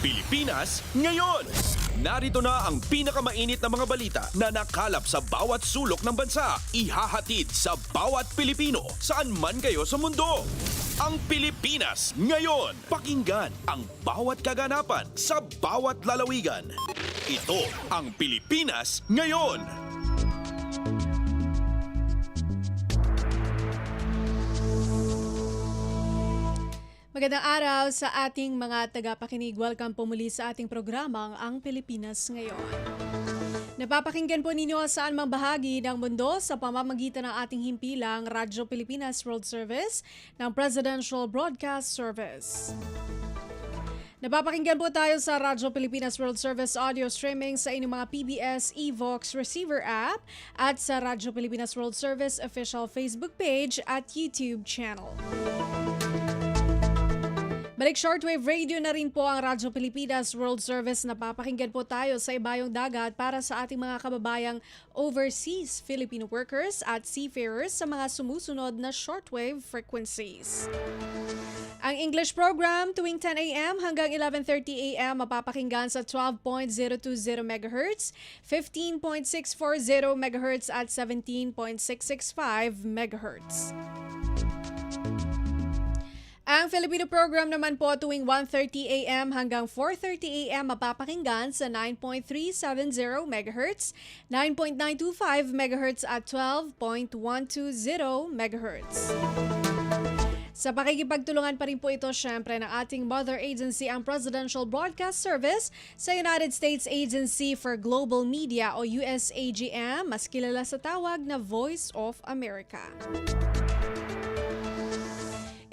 Pilipinas ngayon! Narito na ang pinakamainit na mga balita na nakalap sa bawat sulok ng bansa. Ihahatid sa bawat Pilipino saan man kayo sa mundo. Ang Pilipinas ngayon. Pakinggan ang bawat kaganapan sa bawat lalawigan. Ito ang Pilipinas ngayon. Magandang araw sa ating mga tagapakinig. Welcome po muli sa ating programang Ang Pilipinas Ngayon. Napapakinggan po ninyo saan mang bahagi ng mundo sa pamamagitan ng ating himpilang Radyo Pilipinas World Service ng Presidential Broadcast Service. Napapakinggan po tayo sa Radyo Pilipinas World Service audio streaming sa inyong mga PBS Evox receiver app at sa Radyo Pilipinas World Service official Facebook page at YouTube channel. Balik shortwave radio na rin po ang Radyo Pilipinas World Service. Napapakinggan po tayo sa ibayong dagat para sa ating mga kababayang overseas Filipino workers at seafarers sa mga sumusunod na shortwave frequencies. Ang English program tuwing 10 a.m. hanggang 11:30 a.m. mapapakinggan sa 12.020 MHz, 15.640 MHz at 17.665 MHz. Ang Filipino program naman po tuwing 1:30 a.m. hanggang 4:30 a.m. mapapakinggan sa 9.370 MHz, 9.925 MHz at 12.120 MHz. Sa pakikipagtulungan pa rin po ito syempre ng ating mother agency ang Presidential Broadcast Service sa United States Agency for Global Media o USAGM, mas kilala sa tawag na Voice of America.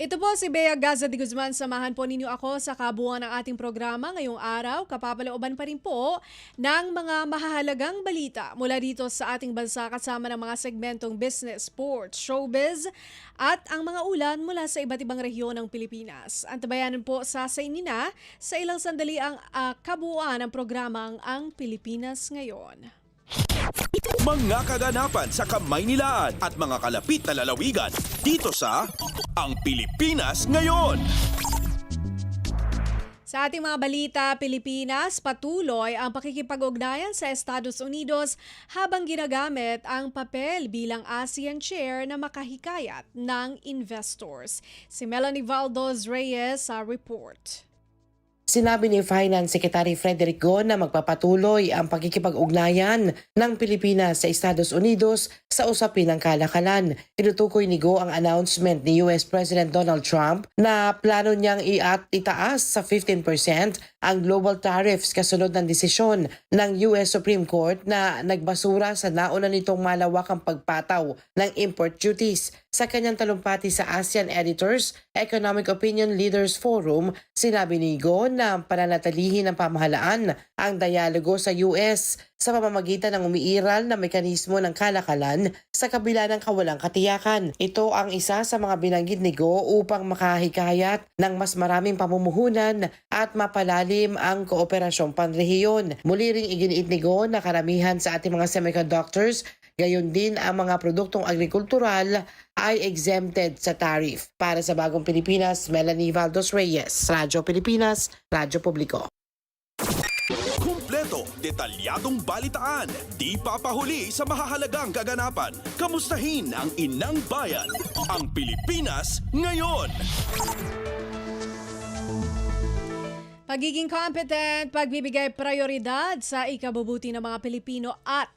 Ito po si Bea Gaza de Guzman. Samahan po ninyo ako sa kabuuan ng ating programa ngayong araw. Kapapalooban pa rin po ng mga mahahalagang balita mula dito sa ating bansa kasama ng mga segmentong business, sports, showbiz at ang mga ulan mula sa iba't ibang rehiyon ng Pilipinas. Antabayanan po sa inina sa ilang sandali ang kabuuan ng programang Ang Pilipinas Ngayon. Mga kaganapan sa Kamaynilaan at mga kalapit na lalawigan dito sa Ang Pilipinas Ngayon. Sa ating mga balita, Pilipinas, patuloy ang pakikipag-ugnayan sa Estados Unidos habang ginagamit ang papel bilang ASEAN chair na makahikayat ng investors. Si Melanie Valdez Reyes sa report. Sinabi ni Finance Secretary Frederick Go na magpapatuloy ang pakikipag-ugnayan ng Pilipinas sa Estados Unidos sa usapin ng kalakalan. Tinutukoy ni Go ang announcement ni US President Donald Trump na plano niyang itaas sa 15% ang global tariffs kasunod ng desisyon ng US Supreme Court na nagbasura sa nauna nitong malawakang pagpataw ng import duties. Sa kanyang talumpati sa ASEAN Editors Economic Opinion Leaders Forum, sinabi ni Go na pananatilihin ng pamahalaan ang dialogo sa US sa pamamagitan ng umiiral na mekanismo ng kalakalan sa kabila ng kawalang katiyakan. Ito ang isa sa mga binanggit ni Go upang makahikayat ng mas maraming pamumuhunan at mapalalim ang kooperasyong panrehiyon. Muli ring iginiit ni Go na karamihan sa ating mga semiconductors, gayon din ang mga produktong agrikultural ay exempted sa tariff. Para sa Bagong Pilipinas, Melanie Valdez Reyes, Radyo Pilipinas, Radyo Publiko. Kumpleto, detalyadong balitaan, di papahuli sa mahahalagang kaganapan. Kamustahin ang inang bayan, ang Pilipinas ngayon. Pagiging competent, pagbibigay prioridad sa ikabubuti ng mga Pilipino at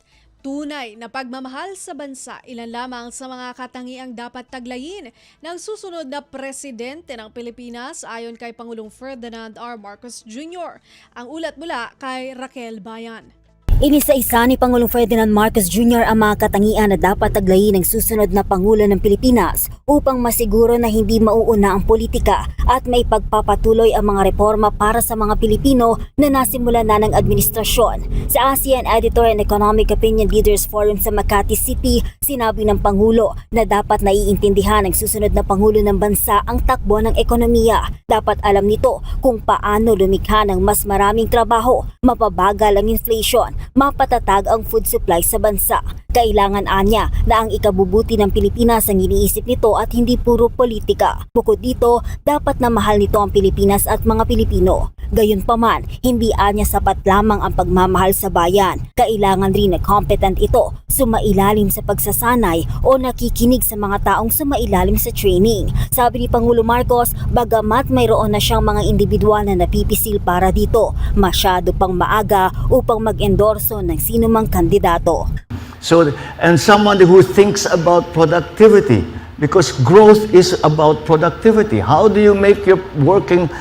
tunay na pagmamahal sa bansa, ilan lamang sa mga katangiang dapat taglayin ng susunod na presidente ng Pilipinas ayon kay Pangulong Ferdinand R. Marcos Jr. Ang ulat mula kay Raquel Bayan. Inisa-isa ni Pangulong Ferdinand Marcos Jr. ang mga katangian na dapat taglayin ng susunod na Pangulo ng Pilipinas upang masiguro na hindi mauuna ang politika at may pagpapatuloy ang mga reforma para sa mga Pilipino na nasimulan na ng administrasyon. Sa ASEAN Editor and Economic Opinion Leaders Forum sa Makati City, sinabi ng Pangulo na dapat naiintindihan ng susunod na Pangulo ng bansa ang takbo ng ekonomiya. Dapat alam nito kung paano lumikha ng mas maraming trabaho, mapabagal ang inflation, mapatatag ang food supply sa bansa. Kailangan anya na ang ikabubuti ng Pilipinas ang iniisip nito at hindi puro politika. Bukod dito, dapat na mahal nito ang Pilipinas at mga Pilipino. Gayunpaman, hindi anya sapat lamang ang pagmamahal sa bayan. Kailangan rin na competent ito, sumailalim sa pagsasanay o nakikinig sa mga taong sumailalim sa training. Sabi ni Pangulo Marcos, bagamat mayroon na siyang mga individual na napipisil para dito, masyado pang maaga upang mag-endorso ng sinumang kandidato. So, and someone who thinks about productivity, because growth is about productivity. How do you make your working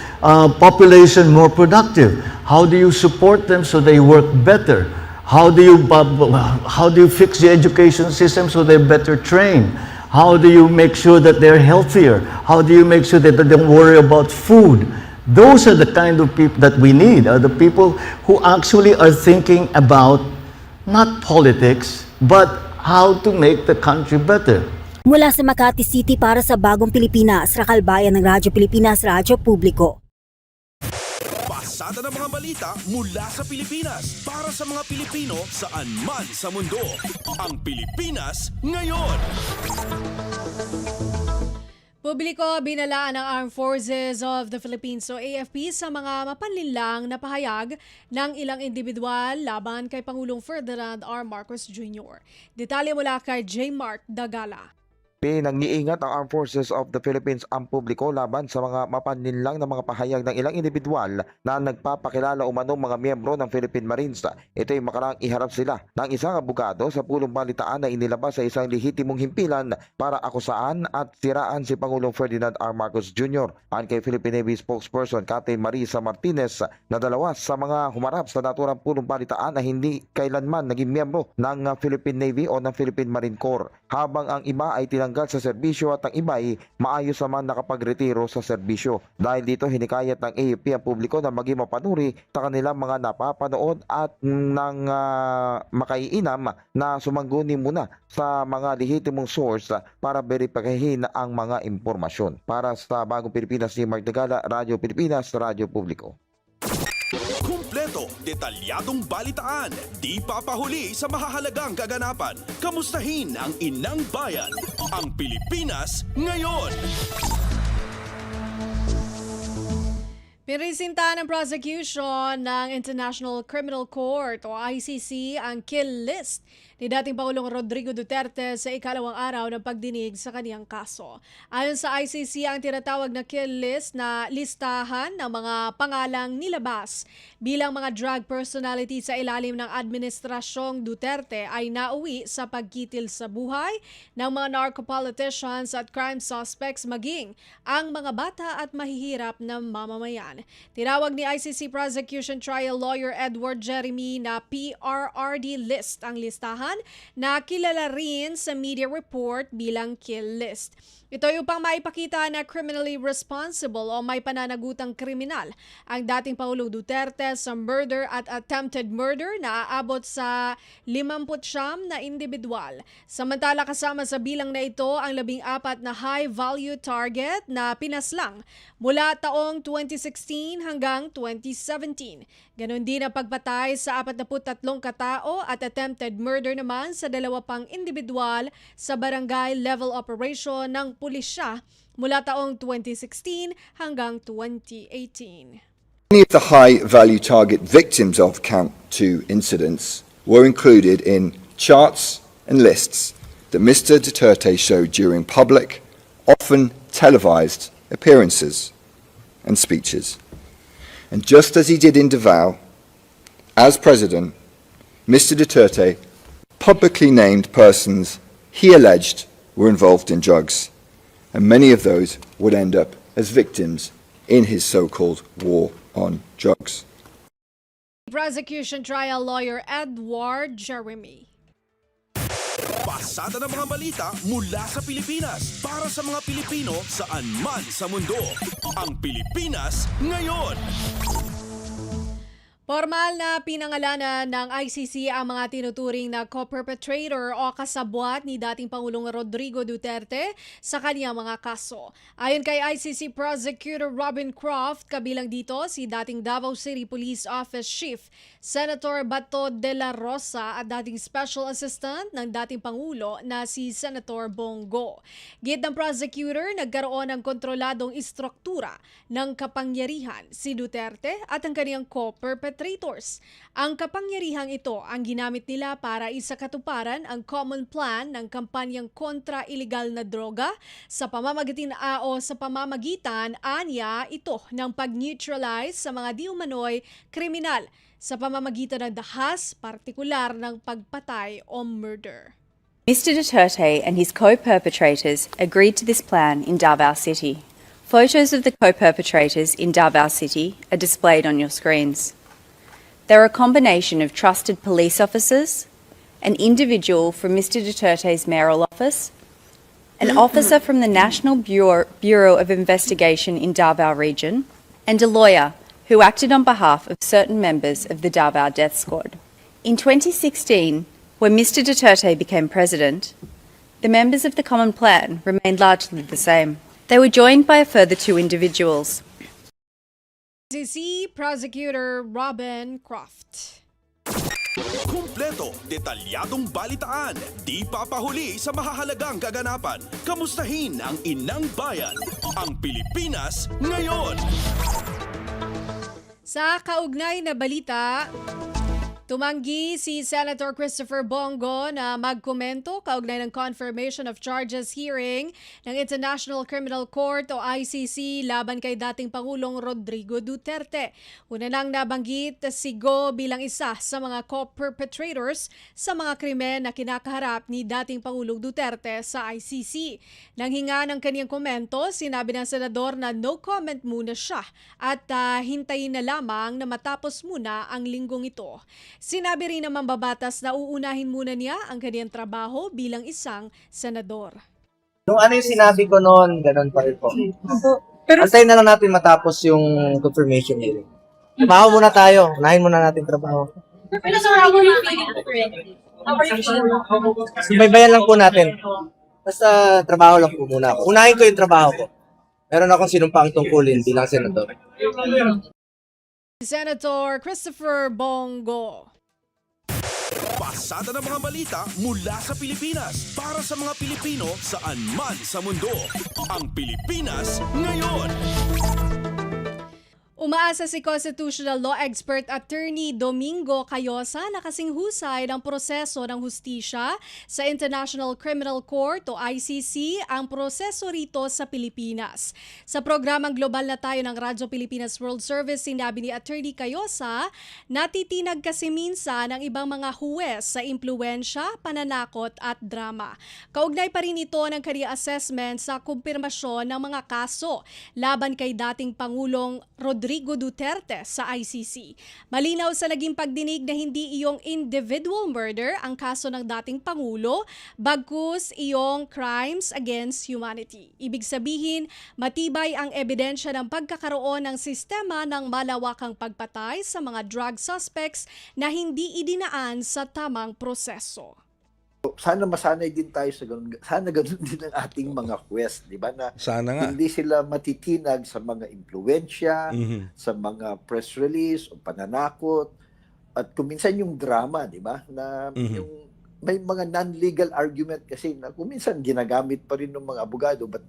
population more productive? How do you support them so they work better? How do you fix the education system so they're better trained? How do you make sure that they're healthier? How do you make sure that they don't worry about food? Those are the kind of people that we need, are the people who actually are thinking about not politics, but how to make the country better. Mula sa Makati City para sa Bagong Pilipinas, Rakal Bayan ng Radyo Pilipinas, Radyo Publiko. Pasada ng mga balita mula sa Pilipinas para sa mga Pilipino saan man sa mundo. Ang Pilipinas ngayon. Publiko binalaan ng Armed Forces of the Philippines o AFP sa mga mapanlinlang na pahayag ng ilang individual laban kay Pangulong Ferdinand R. Marcos Jr. Detalye mula kay J. Mark Dagala. Pinag-iingat ang Armed Forces of the Philippines ang publiko laban sa mga mapanlinlang na mga pahayag ng ilang individual na nagpapakilala umanong mga miyembro ng Philippine Marines. Ito ay makarang iharap sila ng isang abogado sa pulong balitaan na inilabas sa isang lehitimong himpilan para akusaan at siraan si Pangulong Ferdinand R. Marcos Jr. Ayon kay Philippine Navy spokesperson Captain Marisa Martinez na dalawa sa mga humarap sa naturang pulong balitaan na hindi kailanman naging miyembro ng Philippine Navy o ng Philippine Marine Corps, habang ang iba ay tinanggal sa serbisyo at ang iba ay maayos naman nakapagretiro sa serbisyo. Dahil dito hinikayat ng AFP ang publiko na maging mapanuri sa kanilang mga napapanood at ng makaiinam na sumangguni muna sa mga lehitimong source para verifikahin ang mga impormasyon. Para sa Bagong Pilipinas, si Mark Dagala, Radyo Pilipinas, Radyo Publiko. Kumpleto, detalyadong balitaan, di papahuli sa mahahalagang kaganapan. Kamustahin ang inang bayan, ang Pilipinas ngayon. Pinisinta ng prosecution ng International Criminal Court o ICC ang kill list ni dating Pangulong Rodrigo Duterte sa ikalawang araw ng pagdinig sa kaniyang kaso. Ayon sa ICC, ang tinatawag na kill list na listahan ng mga pangalang nilabas bilang mga drug personality sa ilalim ng administrasyong Duterte ay nauwi sa pagkitil sa buhay ng mga narco-politicians at crime suspects, maging ang mga bata at mahihirap na mamamayan. Tinawag ni ICC Prosecution Trial Lawyer Edward Jeremy na PRRD list ang listahan na kilala rin sa media report bilang kill list. Ito ay upang maipakita na criminally responsible o may pananagutang kriminal ang dating Pangulong Duterte sa murder at attempted murder na aabot sa 59 na individual. Samantala, kasama sa bilang na ito ang 14 na high-value target na pinaslang mula taong 2016 hanggang 2017. Ganon din ang pagpatay sa 43 katao at attempted murder naman sa 2 pang individual sa barangay level operation ng pulisya mula taong 2016 hanggang 2018. Many of the high-value target victims of Camp 2 incidents were included in charts and lists that Mr. Duterte showed during public, often televised appearances and speeches. And just as he did in Davao, as president, Mr. Duterte publicly named persons he alleged were involved in drugs, and many of those would end up as victims in his so-called war on drugs. Prosecution Trial Lawyer Edward Jeremy. Pasada ng mga balita mula sa Pilipinas para sa mga Pilipino saan man sa mundo. Ang Pilipinas ngayon. Formal na pinangalanan ng ICC ang mga tinuturing na co-perpetrator o kasabwat ni dating Pangulong Rodrigo Duterte sa kaniyang mga kaso. Ayon kay ICC Prosecutor Robin Croft, kabilang dito si dating Davao City Police Office Chief Senator Bato de la Rosa at dating Special Assistant ng dating Pangulo na si Senator Bongo. Git ng prosecutor, nagkaroon ng kontroladong istruktura ng kapangyarihan si Duterte at ang kaniyang co-perpetrators. Ang kapangyarihang ito ang ginamit nila para isakatuparan ang common plan ng kampanyang kontra iligal na droga sa pamamagitan anya ito ng pag-neutralize sa mga di umano'y kriminal sa pamamagitan ng dahas, partikular ng pagpatay o murder. Mr. Duterte and his co-perpetrators agreed to this plan in Davao City. Photos of the co-perpetrators in Davao City are displayed on your screens. They're a combination of trusted police officers, an individual from Mr. Duterte's mayoral office, an officer from the National Bureau of Investigation in Davao Region, and a lawyer who acted on behalf of certain members of the Davao Death Squad. In 2016, when Mr. Duterte became president, the members of the Common Plan remained largely the same. They were joined by a further 2 individuals. ICC Prosecutor Robin Croft. Kumpleto, detalyadong balitaan, di papahuli sa mahahalagang kaganapan. Kamustahin ang inang bayan, ang Pilipinas ngayon. Sa kaugnay na balita, tumanggi si Senator Christopher Bongo na magkomento kaugnay ng confirmation of charges hearing ng International Criminal Court o ICC laban kay dating Pangulong Rodrigo Duterte. Una nang nabanggit si Go bilang isa sa mga co-perpetrators sa mga krimen na kinakaharap ni dating Pangulong Duterte sa ICC. Nang hinga ng kaniyang komento, sinabi ng senador na no comment muna siya at hintayin na lamang na matapos muna ang linggong ito. Sinabi rin ng mambabatas na uunahin muna niya ang kanyang trabaho bilang isang senador. Nung ano yung sinabi ko noon, ganun pa rin po. Antayin na lang natin matapos yung confirmation hearing. Trabaho muna tayo. Unahin muna natin trabaho. Pero so how are you feeling currently? How are you feeling? Subaybayan lang po natin. Basta trabaho lang po muna ako. Unahin ko yung trabaho ko. Meron akong sinumpang tungkulin bilang senador. Senator Christopher Bongo. Pasada ng mga balita mula sa Pilipinas para sa mga Pilipino saan man sa mundo. Ang Pilipinas ngayon. Umaasa si Constitutional Law Expert Attorney Domingo Cayosa na kasing husay ng proseso ng hustisya sa International Criminal Court o ICC ang proseso rito sa Pilipinas. Sa programang Global na Tayo ng Radyo Pilipinas World Service, sinabi ni Attorney Cayosa, natitinag kasi minsan ang ibang mga huwes sa impluensya, pananakot at drama. Kaugnay pa rin ito ng kanyang assessment sa kumpirmasyon ng mga kaso laban kay dating Pangulong Rodrigo Duterte sa ICC. Malinaw sa naging pagdinig na hindi iyong individual murder ang kaso ng dating Pangulo, bagkus iyong crimes against humanity. Ibig sabihin, matibay ang ebidensya ng pagkakaroon ng sistema ng malawakang pagpatay sa mga drug suspects na hindi idinaan sa tamang proseso. Sana masanay din tayo sa ganun. Sana ganun din ang ating mga quest, di ba? Na sana nga. Hindi sila matitinag sa mga impluensya, sa mga press release o pananakot, at kuminsan yung drama, di ba? Na yung may mga non-legal argument kasi na kuminsan ginagamit pa rin ng mga abogado, but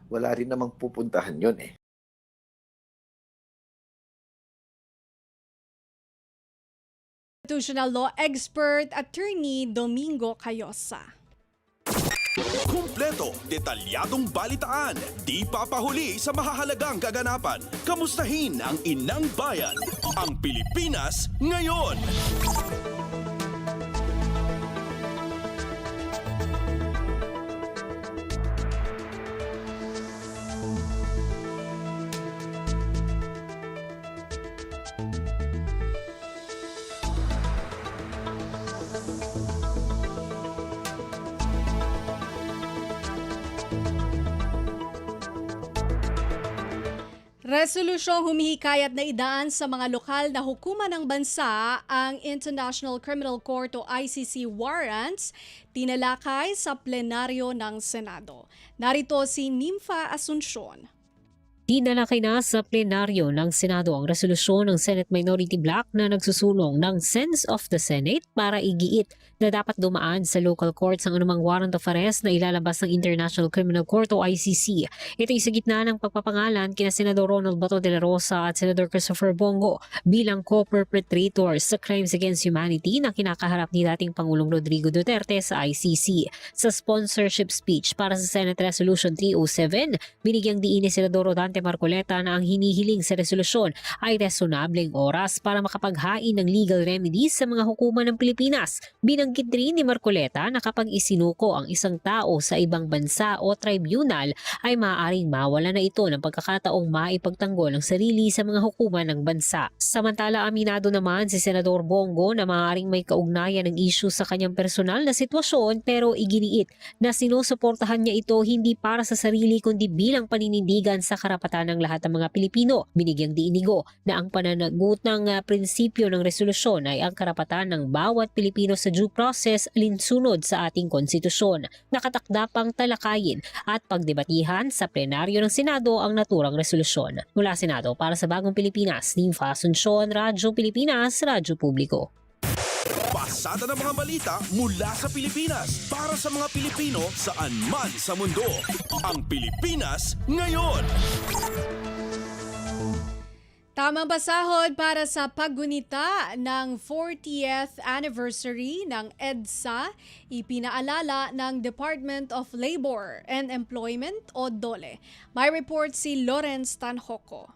wala rin namang pupuntahan yun eh. Constitutional Law Expert Attorney Domingo Cayosa. Kumpleto, detalyadong balitaan, di papahuli sa mahahalagang kaganapan. Kamustahin ang inang bayan, ang Pilipinas ngayon. Resolusyong humihikayat na idaan sa mga lokal na hukuman ng bansa ang International Criminal Court o ICC warrants tinalakay sa plenaryo ng Senado. Narito si Nympha Asuncion. Tinalakay na sa plenaryo ng Senado ang resolusyon ng Senate Minority Bloc na nagsusulong ng sense of the Senate para igiit na dapat dumaan sa local courts ang anumang warrant of arrest na ilalabas ng International Criminal Court o ICC. Ito ay sa gitna ng pagpapangalan kina Senador Ronald Bato de la Rosa at Senador Christopher Bongo bilang co-perpetrators sa crimes against humanity na kinakaharap ni dating Pangulong Rodrigo Duterte sa ICC. Sa sponsorship speech para sa Senate Resolution 307, binigyang diin ni Senador Rodante Marcoleta na ang hinihiling sa resolusyon ay resonableng oras para makapaghain ng legal remedies sa mga hukuman ng Pilipinas. Binanggit rin ni Marcoleta na kapag isinuko ang isang tao sa ibang bansa o tribunal ay maaaring mawala na ito ng pagkakataong maipagtanggol ang sarili sa mga hukuman ng bansa. Samantala, aminado naman si Senador Bongo na maaaring may kaugnayan ng issue sa kanyang personal na sitwasyon pero iginiit na sinusuportahan niya ito hindi para sa sarili kundi bilang paninindigan sa karapatan ng lahat ng mga Pilipino. Binigyang diinigo na ang pananagot ng prinsipyo ng resolusyon ay ang karapatan ng bawat Pilipino sa due process alinsunod sa ating konstitusyon. Nakatakda pang talakayin at pagdebatihan sa plenaryo ng Senado ang naturang resolusyon. Mula Senado para sa Bagong Pilipinas, Nympha Asuncion, Radyo Pilipinas, Radyo Publiko. Pasada ng mga balita mula sa Pilipinas para sa mga Pilipino saan man sa mundo. Ang Pilipinas ngayon. Tamang basahod para sa paggunita ng 40th anniversary ng EDSA, ipinaalala ng Department of Labor and Employment o DOLE. May report si Lawrence Tanhoco.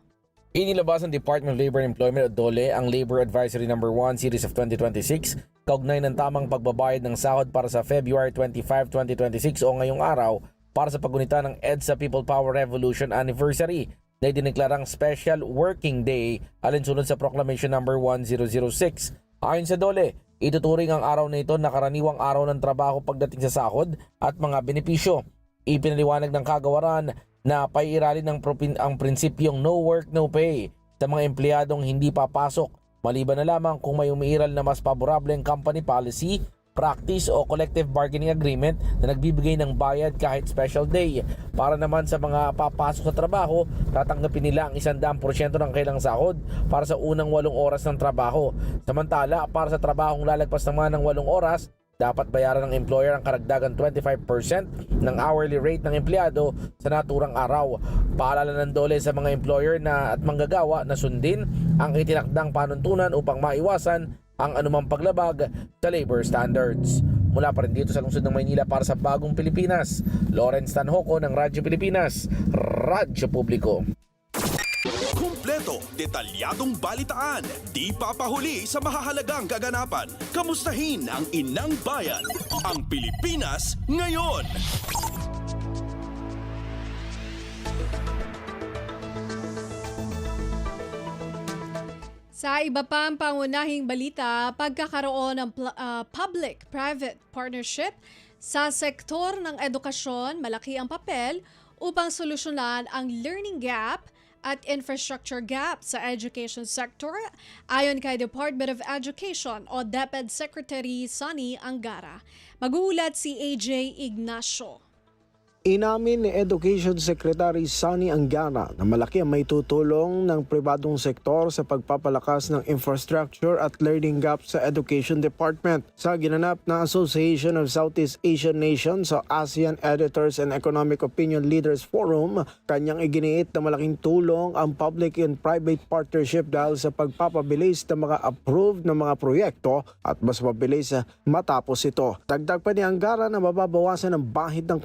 Inilabas ng Department of Labor and Employment o DOLE ang Labor Advisory No. 1 Series of 2026 kaugnay ng tamang pagbabayad ng sahod para sa February 25, 2026 o ngayong araw para sa paggunita ng EDSA People Power Revolution Anniversary na idineklarang Special Working Day alinsunod sa Proclamation No. 1006. Ayon sa DOLE, ituturing ang araw na ito na karaniwang araw ng trabaho pagdating sa sahod at mga benepisyo. Ipinaliwanag ng kagawaran na paiiralin ang prinsipyong no work, no pay sa mga empleyadong hindi papasok, maliban na lamang kung may umiiral na mas paborableng company policy, practice o collective bargaining agreement na nagbibigay ng bayad kahit special day. Para naman sa mga papasok sa trabaho, tatanggapin nila ang 100% ng kailang sahod para sa unang 8 oras ng trabaho. Samantala, para sa trabahong lalagpas naman ng 8 oras, dapat bayaran ng employer ang karagdagan 25% ng hourly rate ng empleyado sa naturang araw. Paalala ng DOLE sa mga employer at manggagawa na sundin ang itinakdang panuntunan upang maiwasan ang anumang paglabag sa labor standards. Mula pa rin dito sa lungsod ng Maynila para sa Bagong Pilipinas, Lawrence Tanhoco ng Radyo Pilipinas, Radyo Publiko. Kumpleto, detalyadong balitaan, di papahuli sa mahahalagang kaganapan. Kamustahin ang inang bayan, ang Pilipinas ngayon. Sa iba pang pangunahing balita, pagkakaroon ng public-private partnership sa sektor ng edukasyon, malaki ang papel upang solusyonan ang learning gap at infrastructure gap sa education sector, ayon kay Department of Education o DepEd Secretary Sonny Angara. Mag-uulat si AJ Ignacio. Inamin ni Education Secretary Sonny Angara na malaki ang maitutulong ng pribadong sektor sa pagpapalakas ng infrastructure at learning gap sa Education Department. Sa ginanap na Association of Southeast Asian Nations o ASEAN Editors and Economic Opinion Leaders Forum, kanyang iginiit na malaking tulong ang public and private partnership dahil sa pagpapabilis ng mga approved na mga proyekto at mas mabilis matapos ito. Dagdag pa ni Angara na mababawasan ang bahid ng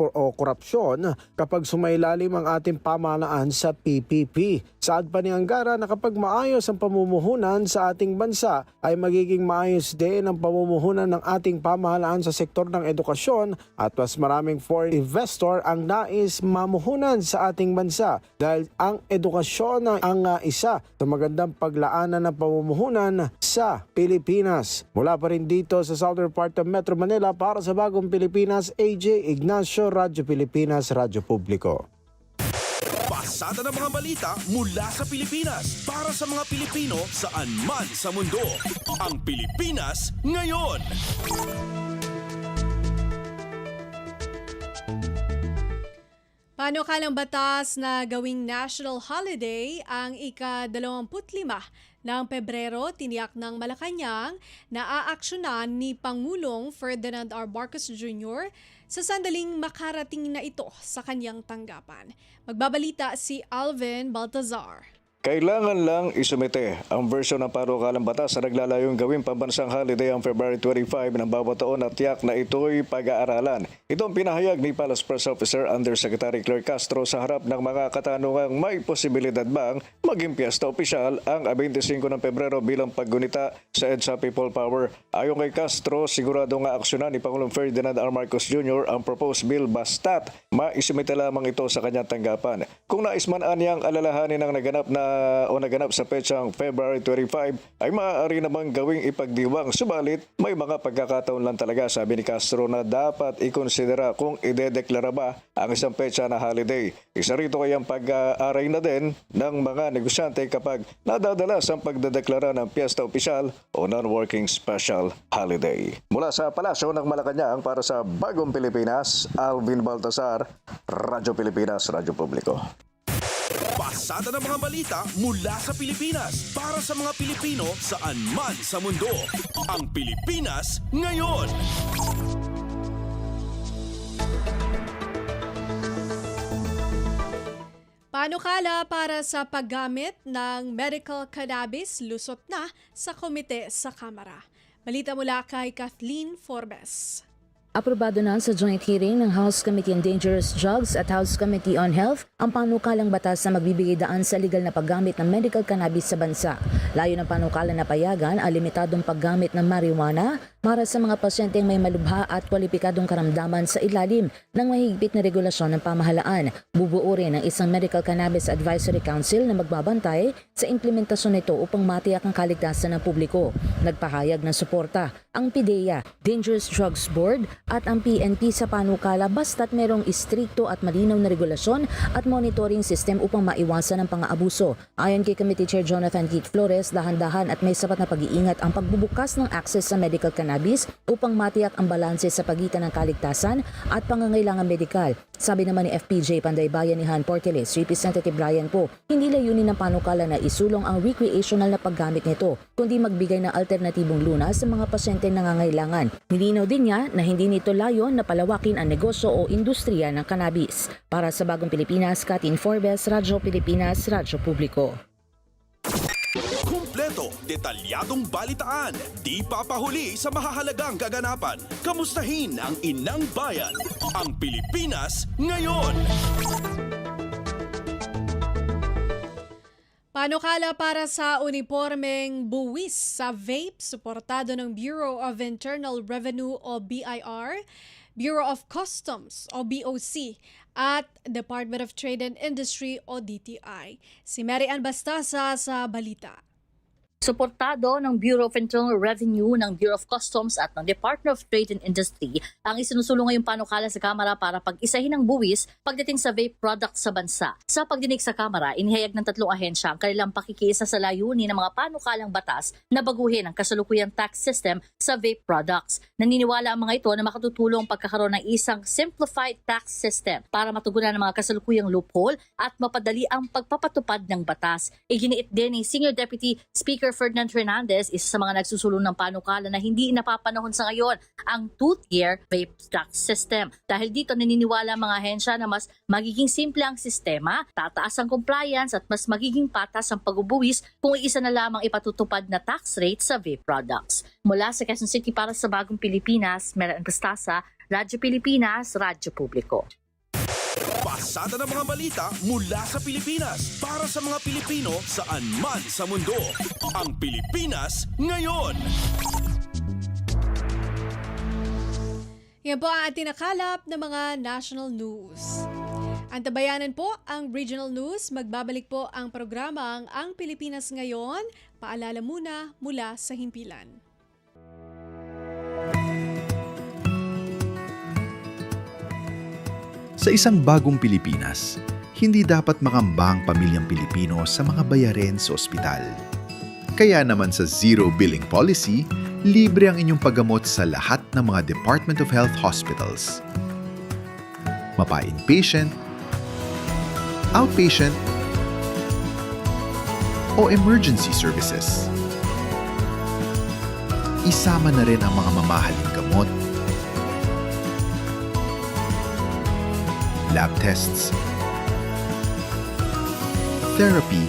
korupsyon kapag sumailalim ang ating pamahalaan sa PPP. Saad pa ni Angara na kapag maayos ang pamumuhunan sa ating bansa ay magiging maayos din ang pamumuhunan ng ating pamahalaan sa sektor ng edukasyon at mas maraming foreign investor ang nais mamuhunan sa ating bansa dahil ang edukasyon ang isa sa magandang paglaanan ng pamumuhunan sa Pilipinas. Mula pa rin dito sa southern part of Metro Manila para sa Bagong Pilipinas, AJ Ignacio, Radyo Pilipinas, Radyo Publiko. Pasada ng mga balita mula sa Pilipinas para sa mga Pilipino saan man sa mundo. Ang Pilipinas ngayon. Panukalang batas na gawing national holiday ang ika-25 ng Pebrero, tiniyak ng Malacanang na aaksyonan ni Pangulong Ferdinand R. Marcos Jr. sa sandaling makarating na ito sa kanyang tanggapan. Magbabalita si Alvin Baltazar. Kailangan lang isumite ang version ng panukalang batas na naglalayong gawing pambansang holiday ang February 25 ng bawat taon at tiyak na ito'y pag-aaralan. Ito ang pinahayag ni Palace Press Officer Undersecretary Claire Castro sa harap ng mga katanungang may posibilidad bang maging piyesta opisyal ang 25 ng Pebrero bilang paggunita sa EDSA People Power. Ayon kay Castro, sigurado nga aksyonan ni Pangulong Ferdinand R. Marcos Jr. ang proposed bill basta't maisumite lamang ito sa kanyang tanggapan. Kung nais man anyang alalahanin ang naganap sa petsang February 25 ay maaari namang gawing ipagdiwang, subalit may mga pagkakataon lang talaga, sabi ni Castro, na dapat ikonsidera kung idedeklara ba ang isang petsa na holiday. Isa rito kayang pag-aaray na din ng mga negosyante kapag nadadalas ang pagdedeklara ng piyesta opisyal o non-working special holiday. Mula sa Palasyo ng Malacanang para sa Bagong Pilipinas, Alvin Baltasar, Radyo Pilipinas, Radyo Publiko. Pasada ng mga balita mula sa Pilipinas para sa mga Pilipino saan man sa mundo. Ang Pilipinas ngayon. Panukala para sa paggamit ng medical cannabis lusot na sa komite sa Kamara. Balita mula kay Kathleen Forbes. Aprobado na sa joint hearing ng House Committee on Dangerous Drugs at House Committee on Health ang panukalang batas na magbibigay daan sa legal na paggamit ng medical cannabis sa bansa. Layo ng panukala na payagan ang limitadong paggamit ng marijuana para sa mga pasyenteng may malubha at kwalipikadong karamdaman sa ilalim ng mahigpit na regulasyon ng pamahalaan. Bubuo rin ang isang Medical Cannabis Advisory Council na magbabantay sa implementasyon nito upang matiyak ang kaligtasan ng publiko. Nagpahayag ng suporta ang PIDEA, Dangerous Drugs Board at ang PNP sa panukala basta't merong istrikto at malinaw na regulasyon at monitoring system upang maiwasan ang pang-aabuso. Ayon kay Committee Chair Jonathan Keith Flores, dahan-dahan at may sapat na pag-iingat ang pagbubukas ng access sa medical cannabis upang matiyak ang balanse sa pagitan ng kaligtasan at pangangailangan medikal. Sabi naman ni FPJ Panday Bayanihan Porteles, Representative Brian Poe, hindi layunin ng panukala na isulong ang recreational na paggamit nito, kundi magbigay ng alternatibong lunas sa mga pasyente nangangailangan. Nilinaw din niya na hindi nito layon na palawakin ang negosyo o industriya ng cannabis. Para sa Bagong Pilipinas, Kathleen Forbes, Radyo Pilipinas, Radyo Publiko. Kumpleto, detalyadong balitaan, di papahuli sa mahahalagang kaganapan. Kamustahin ang inang bayan, ang Pilipinas ngayon. Panukala para sa unipormeng buwis sa vape, suportado ng Bureau of Internal Revenue o BIR, Bureau of Customs o BOC, at Department of Trade and Industry o DTI. Si Mary Ann Bastasa sa balita. Suportado ng Bureau of Internal Revenue, ng Bureau of Customs at ng Department of Trade and Industry ang isinusulong ngayong panukala sa Kamara para pag-isahin ang buwis pagdating sa vape products sa bansa. Sa pagdinig sa Kamara, inihayag ng 3 ahensya ang kanilang pakikiisa sa layunin ng mga panukalang batas na baguhin ang kasalukuyang tax system sa vape products. Naniniwala ang mga ito na makatutulong pagkakaroon ng isang simplified tax system para matugunan ang mga kasalukuyang loophole at mapadali ang pagpapatupad ng batas. Iginiit din ni Senior Deputy Speaker Ferdinand Hernandez, isa sa mga nagsusulong ng panukala na hindi napapanahon sa ngayon ang 2-tier vape tax system. Dahil dito naniniwala ang mga ahensya na mas magiging simple ang sistema, tataas ang compliance at mas magiging patas ang pagbubuwis kung isa na lamang ipatutupad na tax rate sa vape products. Mula sa Quezon City para sa Bagong Pilipinas, Mary Ann Bastasa, Radyo Pilipinas, Radyo Publiko. Pasada ng mga balita mula sa Pilipinas para sa mga Pilipino saan man sa mundo. Ang Pilipinas ngayon. Yan po ang ating nakalap ng mga national news. Antabayanan po ang regional news. Magbabalik po ang programang Ang Pilipinas Ngayon. Paalala muna mula sa himpilan. Sa isang bagong Pilipinas, hindi dapat makamba ang pamilyang Pilipino sa mga bayarin sa ospital. Kaya naman sa Zero Billing Policy, libre ang inyong paggamot sa lahat ng mga Department of Health hospitals. Mapa-inpatient, outpatient, o emergency services. Isama na rin ang mga mamahaling gamot, lab tests, therapy,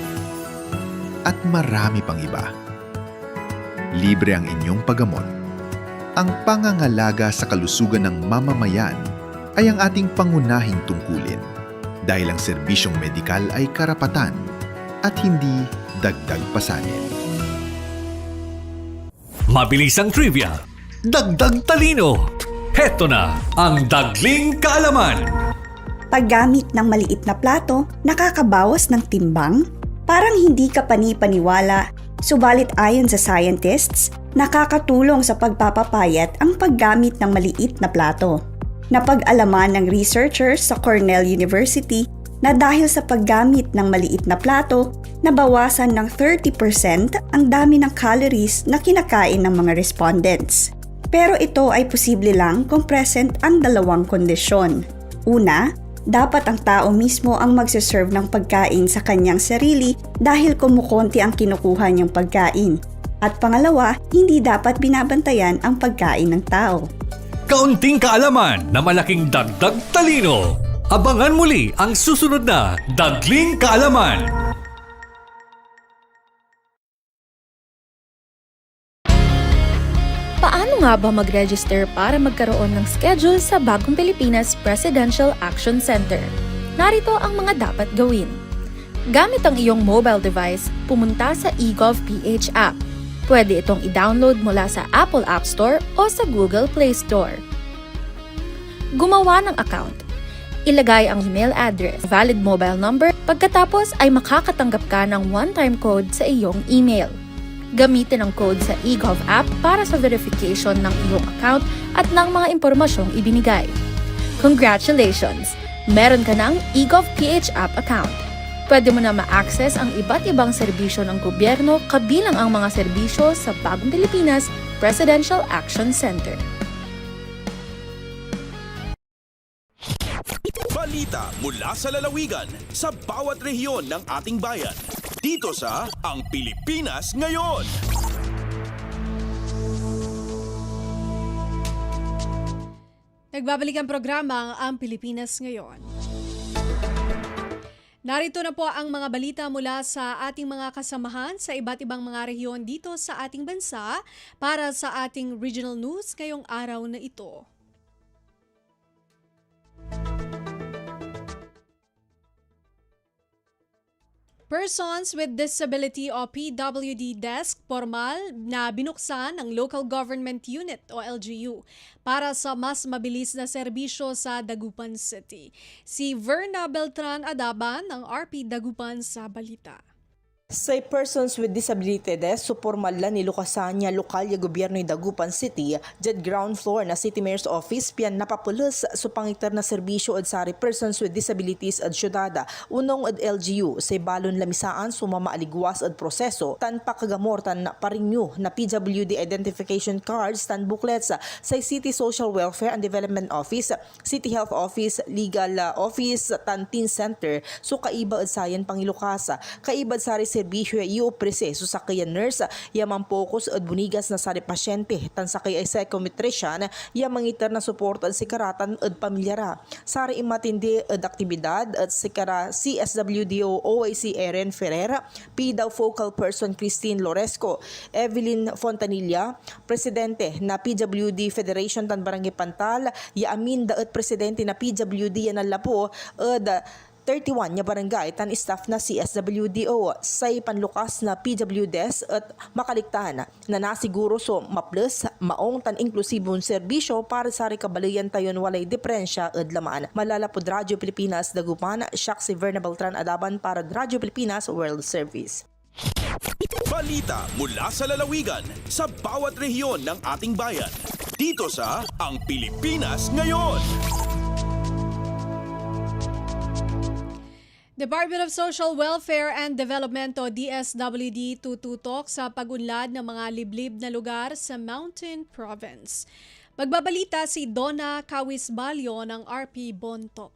at marami pang iba. Libre ang inyong paggamot. Ang pangangalaga sa kalusugan ng mamamayan ay ang ating pangunahing tungkulin dahil ang serbisyong medikal ay karapatan at hindi dagdag pasanin. Mabilis ang trivia, dagdag talino. Heto na ang Dagling Kaalaman. Paggamit ng maliit na plato, nakakabawas ng timbang? Parang hindi ka pani-paniwala, subalit ayon sa scientists, nakakatulong sa pagpapapayat ang paggamit ng maliit na plato. Napag-alaman ng researchers sa Cornell University na dahil sa paggamit ng maliit na plato, nabawasan ng 30% ang dami ng calories na kinakain ng mga respondents. Pero ito ay posible lang kung present ang dalawang kondisyon. Una, dapat ang tao mismo ang magsaserve ng pagkain sa kanyang sarili dahil kumukonti ang kinukuha niyang pagkain. At pangalawa, hindi dapat binabantayan ang pagkain ng tao. Kaunting kaalaman na malaking dagdag talino. Abangan muli ang susunod na Dagling Kaalaman. Paano nga ba mag-register para magkaroon ng schedule sa Bagong Pilipinas Presidential Action Center? Narito ang mga dapat gawin. Gamit ang iyong mobile device, pumunta sa eGov.ph app. Pwede itong i-download mula sa Apple App Store o sa Google Play Store. Gumawa ng account. Ilagay ang email address, valid mobile number, pagkatapos ay makakatanggap ka ng one-time code sa iyong email. Gamitin ang code sa eGov app para sa verification ng iyong account at ng mga impormasyong ibinigay. Congratulations! Meron ka ng eGov.ph app account. Pwede mo na ma-access ang iba't ibang serbisyo ng gobyerno kabilang ang mga serbisyo sa Bagong Pilipinas Presidential Action Center. Balita mula sa lalawigan sa bawat rehiyon ng ating bayan. Dito sa Ang Pilipinas Ngayon. Nagbabalik ang programa Ang Pilipinas Ngayon. Narito na po ang mga balita mula sa ating mga kasamahan sa iba't ibang mga rehiyon dito sa ating bansa para sa ating regional news ngayong araw na ito. Persons with Disability o PWD Desk formal na binuksan ng Local Government Unit o LGU para sa mas mabilis na serbisyo sa Dagupan City. Si Verna Beltran Adaban ng RP Dagupan sa balita. Sa Persons with Disability Desk, supormal lang nilukasan niya lokal ya gobyerno ng Dagupan City, jad ground floor na City Mayor's Office, piyan napapulos sa pangitar na serbisyo ad sari Persons with Disabilities ad syudada, unong ad LGU, sa balon lamisaan sumamaaligwas ad proseso, tan pakagamor tan parinyo na PWD identification cards, tan booklets sa City Social Welfare and Development Office, City Health Office, Legal Office, tan Teen Center, so kaiba ad sayan pangilukasa, kaiba ad sari serbisyo iyo proseso sa kaya nurse yaman focus at bunigas na sari pasyente tan sa kaya psychometrician yamang itar na support at sikaratan at pamilyara sari imatindi at aktibidad at sikara CSWDO OIC Erin Ferreira, PDAW Focal Person Christine Loresco, Evelyn Fontanilla, Presidente na PWD Federation tan Barangay Pantal, Yaamin at Presidente na PWD yan Lapo at 31 nya barangay tan staff na CSWDO sa panlukas na PWDs at makaligtahan na nasiguro so maples maong tan inklusibong serbisyo para sa kabalayan tayon walay diferensya at lamaan. Malalapod Radyo Pilipinas Dagupan, siya si Verna Beltran Adaban para Radyo Pilipinas World Service. Balita mula sa lalawigan sa bawat rehiyon ng ating bayan. Dito sa Ang Pilipinas Ngayon. Department of Social Welfare and Development o DSWD tututok sa pag-unlad ng mga liblib na lugar sa Mountain Province. Magbabalita si Donna Kawisbalyo ng RP Bontoc.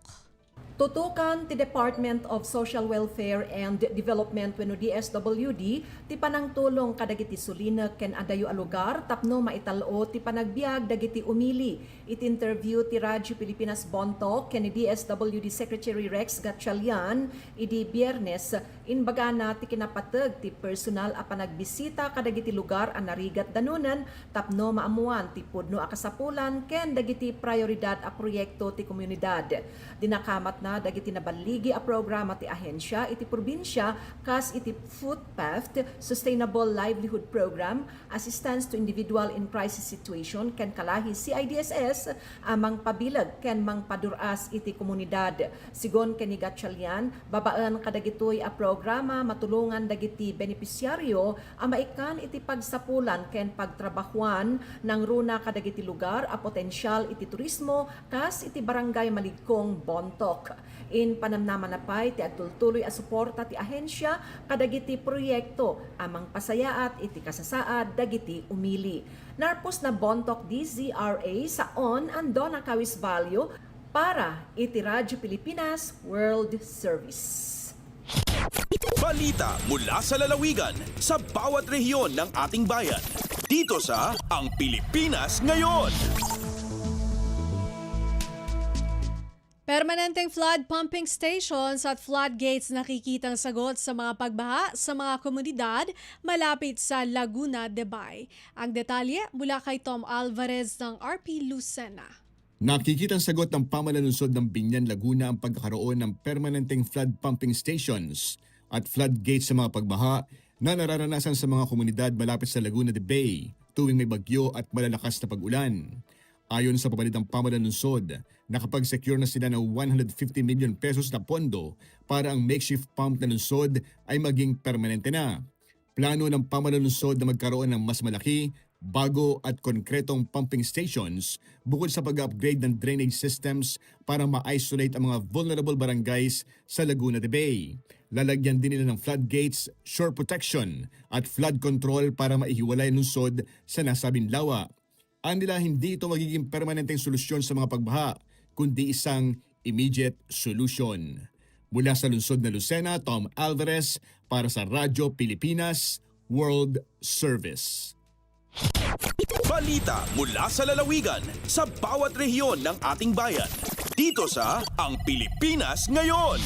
Tutukan ti Department of Social Welfare and Development wenno DSWD ti panang tulong kadagiti sulina ken adayo a lugar tapno maitalo ti panagbiag dagiti umili. It-interview ti Radyo Pilipinas Bontoc ken ni DSWD Secretary Rex Gatchalian idi Biyernes inbagana ti kinapateg ti personal a panagbisita kadagiti lugar a narigat danunan tapno maamuan ti pudno a kasapulan ken dagiti prioridad a proyekto ti komunidad. Dinakamat na dagiti nabaligi a programa ti ahensya iti probinsya kas iti Footpath Sustainable Livelihood Program, Assistance to Individual in Crisis Situation ken kalahi CIDSS amang pabilag ken mang paduras iti komunidad. Sigon ken ni Gatchalian, babaan kadagitoy a programa matulungan dagiti benepisyaryo a maikan iti pagsapulan ken pagtrabahuan nang runa kadagiti lugar a potensyal iti turismo kas iti barangay Maligkong Bontoc. In panamnaman na pay ti agtultuloy a suporta ti ahensya kadagiti proyekto amang pasayaat iti kasasaad dagiti umili. Narpos na Bontoc DZRA sa ang Donna Kawisbalyo para iti Radyo Pilipinas World Service. Balita mula sa lalawigan sa bawat rehiyon ng ating bayan. Dito sa Ang Pilipinas Ngayon. Permanenteng flood pumping stations at floodgates nakikitang sagot sa mga pagbaha sa mga komunidad malapit sa Laguna de Bay. Ang detalye mula kay Tom Alvarez ng RP Lucena. Nakikitang sagot ng pamalanunsod ng Binyan, Laguna ang pagkakaroon ng permanenteng flood pumping stations at floodgates sa mga pagbaha na nararanasan sa mga komunidad malapit sa Laguna de Bay tuwing may bagyo at malalakas na pag-ulan. Ayon sa pabalitang pamalanunsod, nakapag-secure na sila ng 150 million pesos na pondo para ang makeshift pump na lungsod ay maging permanente na. Plano ng pamalanunsod na magkaroon ng mas malaki, bago at konkretong pumping stations bukod sa pag-upgrade ng drainage systems para ma-isolate ang mga vulnerable barangays sa Laguna de Bay. Lalagyan din nila ng floodgates, shore protection at flood control para maihiwalay ang lungsod sa nasabing lawa. Anila hindi ito magiging permanenteng solusyon sa mga pagbaha, kundi isang immediate solution. Mula sa lungsod na Lucena, Tom Alvarez para sa Radyo Pilipinas World Service. Balita mula sa lalawigan sa bawat rehiyon ng ating bayan. Dito sa Ang Pilipinas Ngayon.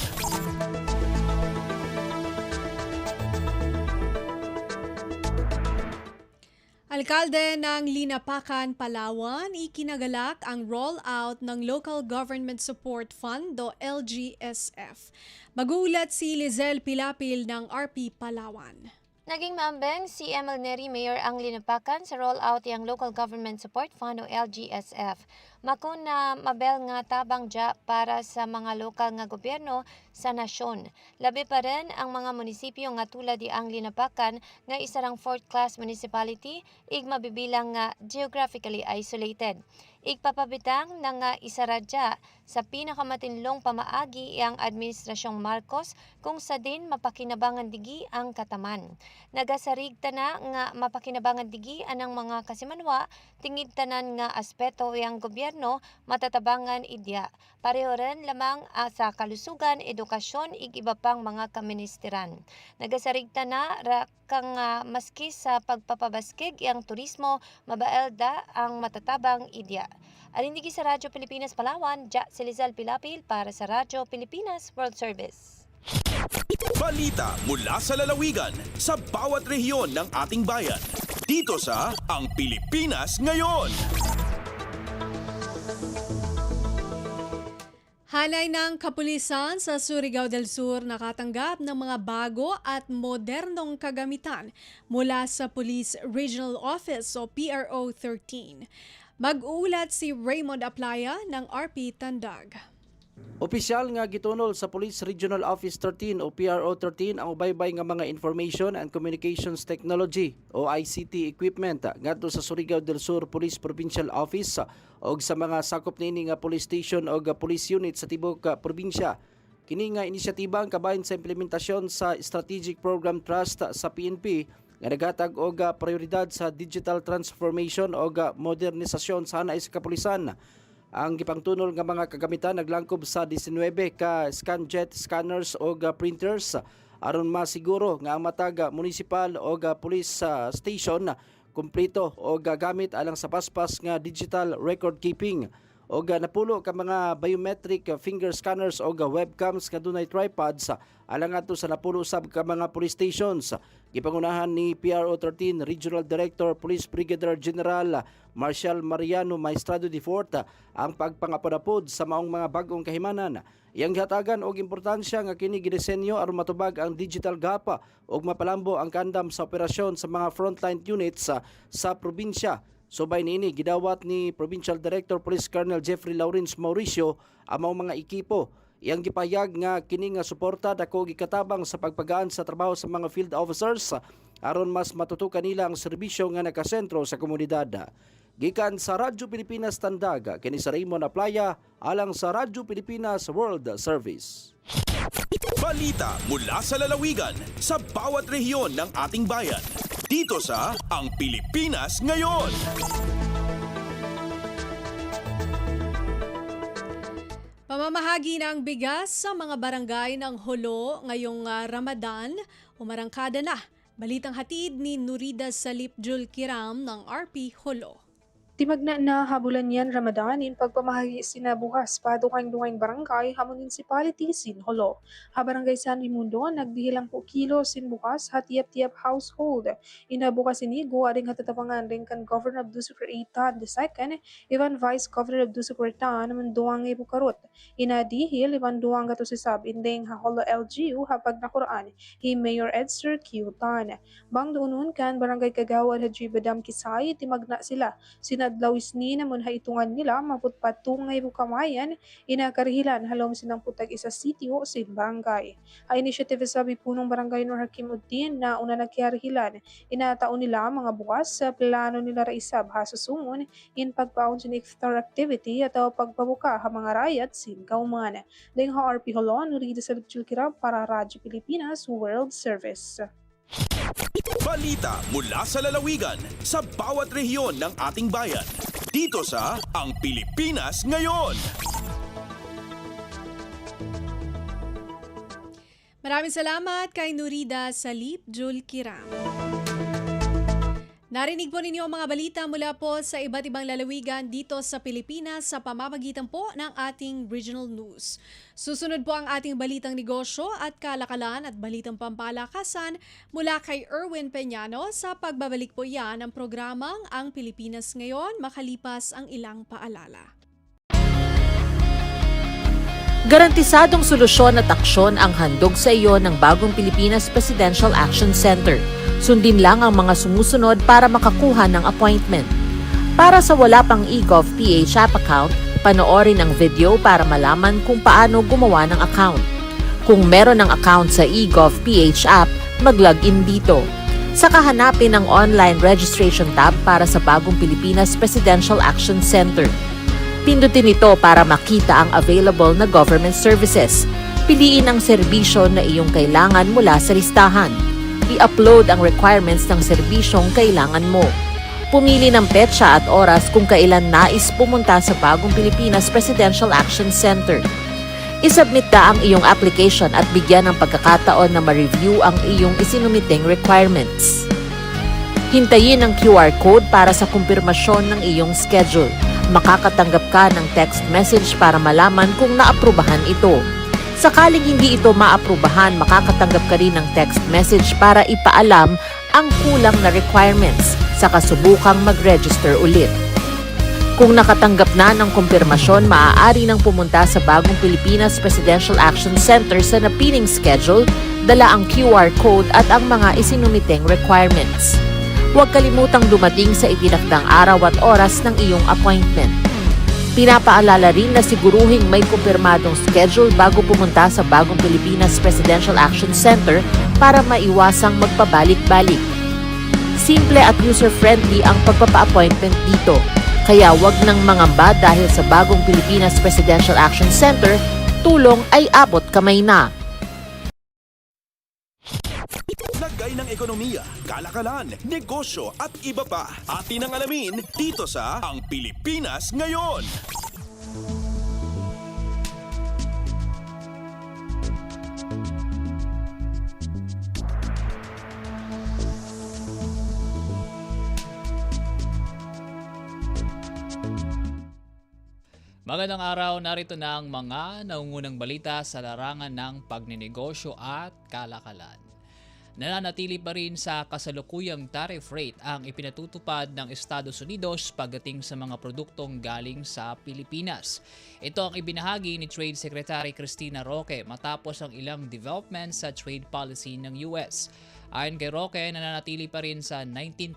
Alkalde ng Linapacan, Palawan, ikinagalak ang rollout ng Local Government Support Fund o LGSF. Mag-uulat si Lizelle Pilapil ng RP Palawan. Naging maambeng si Emil Neri, Mayor ang Linapacan sa rollout yang Local Government Support Fund o LGSF. Makun na mabel nga tabang dya para sa mga lokal nga gobyerno sa nasyon. Labi pa rin ang mga munisipyo nga tulad di ang Linapacan nga isarang 4th class municipality ig mabibilang nga geographically isolated. Igpapabitang na nga isaradya sa pinakamatinlong pamaagi ang Administrasyong Marcos kung sa din mapakinabangan digi ang kataman. Nagasarigta na nga mapakinabangan digi anang mga kasimanwa tingid tanan nga aspeto yang gobyerno matatabangan idya. Pareho rin lamang sa kalusugan, edukasyon, ig iba pang mga kaministeran. Nagasarigta na kang maski sa pagpapabaskig yang turismo, mabaelda ang matatabang idya. Alindigi sa Radyo Pilipinas Palawan, Jack Silizal Pilapil para sa Radyo Pilipinas World Service. Balita mula sa lalawigan sa bawat rehiyon ng ating bayan. Dito sa Ang Pilipinas Ngayon. Hanay ng kapulisan sa Surigao del Sur nakatanggap ng mga bago at modernong kagamitan mula sa Police Regional Office o PRO 13. Mag-uulat si Raymond Aplaya ng RP Tandag. Opisyal nga gitunol sa Police Regional Office 13 o PRO 13 ang ubaybay nga mga Information and Communications Technology o ICT equipment ngadto sa Surigao del Sur Police Provincial Office o sa mga sakop niini nga police station o police unit sa tibok probinsya. Kini nga inisyatiba ang kabahin sa implementasyon sa Strategic Program Trust sa PNP nga naghatag og prioridad sa digital transformation o modernisasyon sa hanay sa kapulisan. Ang gipangtunol nga mga kagamitan naglangkob sa 19 ka scanjet scanners o printers aron masiguro nga ang matag municipal o police station kumpleto o gamit alang sa paspas nga digital record keeping. O napulo ka mga biometric finger scanners o webcams nga dunay tripods alang ato sa napulo sab ka mga police stations. Gipangunahan ni PRO 13 Regional Director Police Brigadier General Marshal Mariano Maestrado IV ang pagpangapod sa maong mga bagong kahimanan. Iyang gihatagan og importansya nga kini gidisenyo aron matubag ang digital gap ug mapalambo ang kandam sa operasyon sa mga frontline units sa probinsya. Subay niini gidawat ni Provincial Director Police Colonel Jeffrey Lawrence Mauricio ang mga ekipo. Iyang gipayag nga kini nga suporta dako gikatabang sa pagpagaan sa trabaho sa mga field officers aron mas matutukan nila ang serbisyo nga nakasentro sa komunidad. Gikan sa Radyo Pilipinas Tandag, kini sa Raymond Aplaya alang sa Radyo Pilipinas World Service. Balita mula sa lalawigan sa bawat rehiyon ng ating bayan. Dito sa Ang Pilipinas Ngayon. Pamamahagi ng bigas sa mga barangay ng Holo ngayong Ramadan, umarangkada na. Balitang hatid ni Nurida Salip Jul Kiram ng RP Holo. Timagna na habulan yan Ramadan in pagpamahagi sinabukas padukang-dukang barangay ha municipality sin Holo. Ha barangay San Raimundo nagdihilang po kilo sin bukas ha tiap-tiap household. Inabukas inigo ading hatatapangan rin kan Governor of Dusukur Eitan II, Ivan Vice Governor of Dusukur Tan naman duwang ibukarot. Inadihil Ivan duwang gato si sab indeng ha Holo LGU ha pagnakuraan hi Mayor Edster Q. Tan. Bang doon kan barangay Kagawad Haji Badam Kisay timagna sila sinadlawis ni namun haitungan nila maputpatungay bukamayan inakarihilan halom sinang putag isa sitio sin barangay. Ha initiative sabi punong barangay Nur Hakim Uddin na una nagkarihilan inataon nila mga bukas sa plano nila raisab ha susungon in pagpaon sin iftar activity at pagpabuka ha mga rayat sin kauman. Deng ha RP Holo Nurida sa Kirab para Radyo Pilipinas World Service. Balita mula sa lalawigan sa bawat rehiyon ng ating bayan. Dito sa Ang Pilipinas Ngayon. Maraming salamat kay Nurida Salip Jul Kiram. Narinig po ninyo ang mga balita mula po sa iba't ibang lalawigan dito sa Pilipinas sa pamamagitan po ng ating regional news. Susunod po ang ating balitang negosyo at kalakalan at balitang pampalakasan mula kay Erwin Peñano sa pagbabalik po yan ng programang Ang Pilipinas Ngayon makalipas ang ilang paalala. Garantisadong solusyon at aksyon ang handog sa iyo ng bagong Pilipinas Presidential Action Center. Sundin lang ang mga sumusunod para makakuha ng appointment. Para sa wala pang eGov PH app account, panoorin ang video para malaman kung paano gumawa ng account. Kung meron ng account sa eGov PH app, mag-login dito. Saka hanapin ang online registration tab para sa bagong Pilipinas Presidential Action Center. Pindutin ito para makita ang available na government services. Piliin ang serbisyo na iyong kailangan mula sa listahan. I-upload ang requirements ng serbisyong kailangan mo. Pumili ng petsa at oras kung kailan nais pumunta sa bagong Pilipinas Presidential Action Center. I-submit na ang iyong application at bigyan ng pagkakataon na ma-review ang iyong isinumiting requirements. Hintayin ang QR code para sa kumpirmasyon ng iyong schedule. Makakatanggap ka ng text message para malaman kung naaprubahan ito. Sakaling hindi ito maaprubahan, makakatanggap ka rin ng text message para ipaalam ang kulang na requirements sa kasubukang mag-register ulit. Kung nakatanggap na ng kumpirmasyon, maaari nang pumunta sa bagong Pilipinas Presidential Action Center sa napiling schedule, dala ang QR code at ang mga isinumiting requirements. Huwag kalimutang dumating sa itinakdang araw at oras ng iyong appointment. Pinapaalala rin na siguruhing may kumpirmadong schedule bago pumunta sa bagong Pilipinas Presidential Action Center para maiwasang magpabalik-balik. Simple at user-friendly ang pagpapa-appointment dito, kaya wag nang mangamba dahil sa bagong Pilipinas Presidential Action Center, tulong ay abot kamay na. Lagay ng ekonomiya, kalakalan, negosyo at iba pa. Atin ang alamin dito sa Ang Pilipinas Ngayon. Magandang araw, narito na ang mga naungunang balita sa larangan ng pagninegosyo at kalakalan. Nananatili pa rin sa kasalukuyang tariff rate ang ipinatutupad ng Estados Unidos pagdating sa mga produktong galing sa Pilipinas. Ito ang ibinahagi ni Trade Secretary Cristina Roque matapos ang ilang developments sa trade policy ng US. Ayon kay Roque, nananatili pa rin sa 19%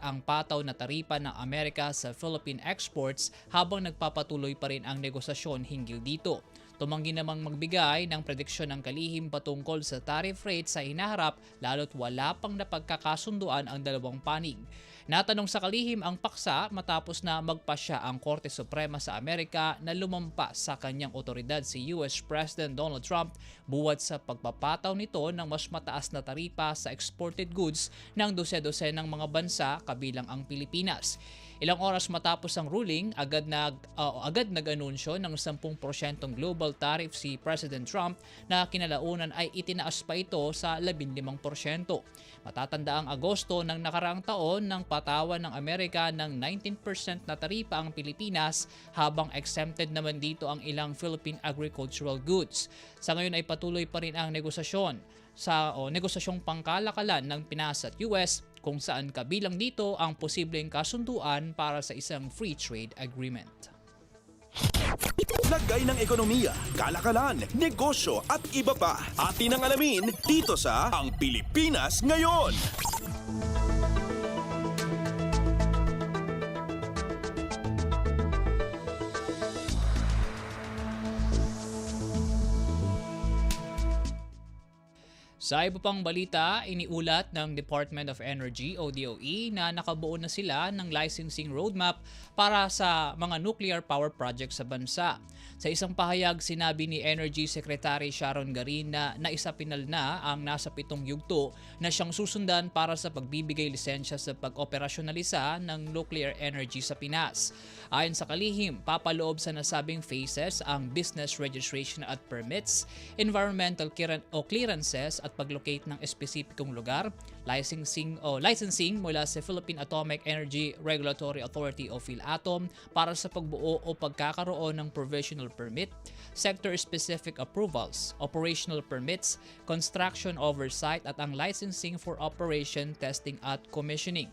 ang pataw na taripa ng Amerika sa Philippine exports habang nagpapatuloy pa rin ang negosasyon hinggil dito. Tumanggi namang magbigay ng prediksyon ng kalihim patungkol sa tariff rate sa hinaharap lalo't wala pang napagkakasunduan ang dalawang panig. Natanong sa kalihim ang paksa matapos na magpasya ang Korte Suprema sa Amerika na lumampas sa kanyang otoridad si US President Donald Trump buwat sa pagpapataw nito ng mas mataas na taripa sa exported goods ng dose-dose ng mga bansa kabilang ang Pilipinas. Ilang oras matapos ang ruling, agad nag-anunsyo ng 10% global tariff si President Trump na kinalaunan ay itinaas pa ito sa 15%. Matatanda ang Agosto ng nakaraang taon nang patawan ng Amerika ng 19% na taripa ang Pilipinas habang exempted naman dito ang ilang Philippine agricultural goods. Sa ngayon ay patuloy pa rin ang negosasyong pangkalakalan ng Pinas at US kung saan kabilang dito ang posibleng kasunduan para sa isang free trade agreement. Lagay ng ekonomiya, kalakalan, negosyo at iba pa. Atin ang alamin dito sa Ang Pilipinas Ngayon. Sa iba pang balita, iniulat ng Department of Energy o DOE na nakabuo na sila ng licensing roadmap para sa mga nuclear power projects sa bansa. Sa isang pahayag, sinabi ni Energy Secretary Sharon Garin na naisapinal na ang nasa 7 yugto na siyang susundan para sa pagbibigay lisensya sa pag-operasyonalisa ng nuclear energy sa Pinas. Ayon sa kalihim, papaloob sa nasabing phases ang business registration at permits, environmental clearances at pag-locate ng espesipikong lugar, licensing mula sa Philippine Atomic Energy Regulatory Authority o PhilAtom para sa pagbuo o pagkakaroon ng provisional permit, sector-specific approvals, operational permits, construction oversight at ang licensing for operation, testing at commissioning.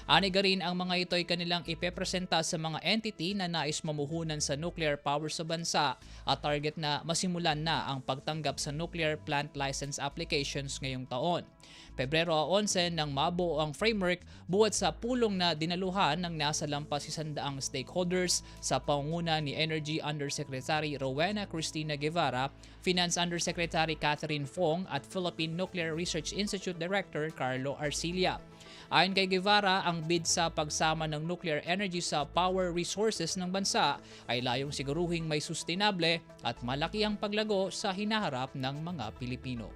Aniga rin ang mga ito ay kanilang ipepresenta sa mga entity na nais mamuhunan sa nuclear power sa bansa at target na masimulan na ang pagtanggap sa nuclear plant license applications ngayong taon. Pebrero 11 nang mabuo ang framework buwat sa pulong na dinaluhan ng nasa lampas 100 stakeholders sa pangunguna ni Energy Undersecretary Rowena Cristina Guevara, Finance Undersecretary Catherine Fong at Philippine Nuclear Research Institute Director Carlo Arcilla. Ayon kay Guevara, ang bid sa pagsama ng nuclear energy sa power resources ng bansa ay layong siguruhing may sustainable at malaki ang paglago sa hinaharap ng mga Pilipino.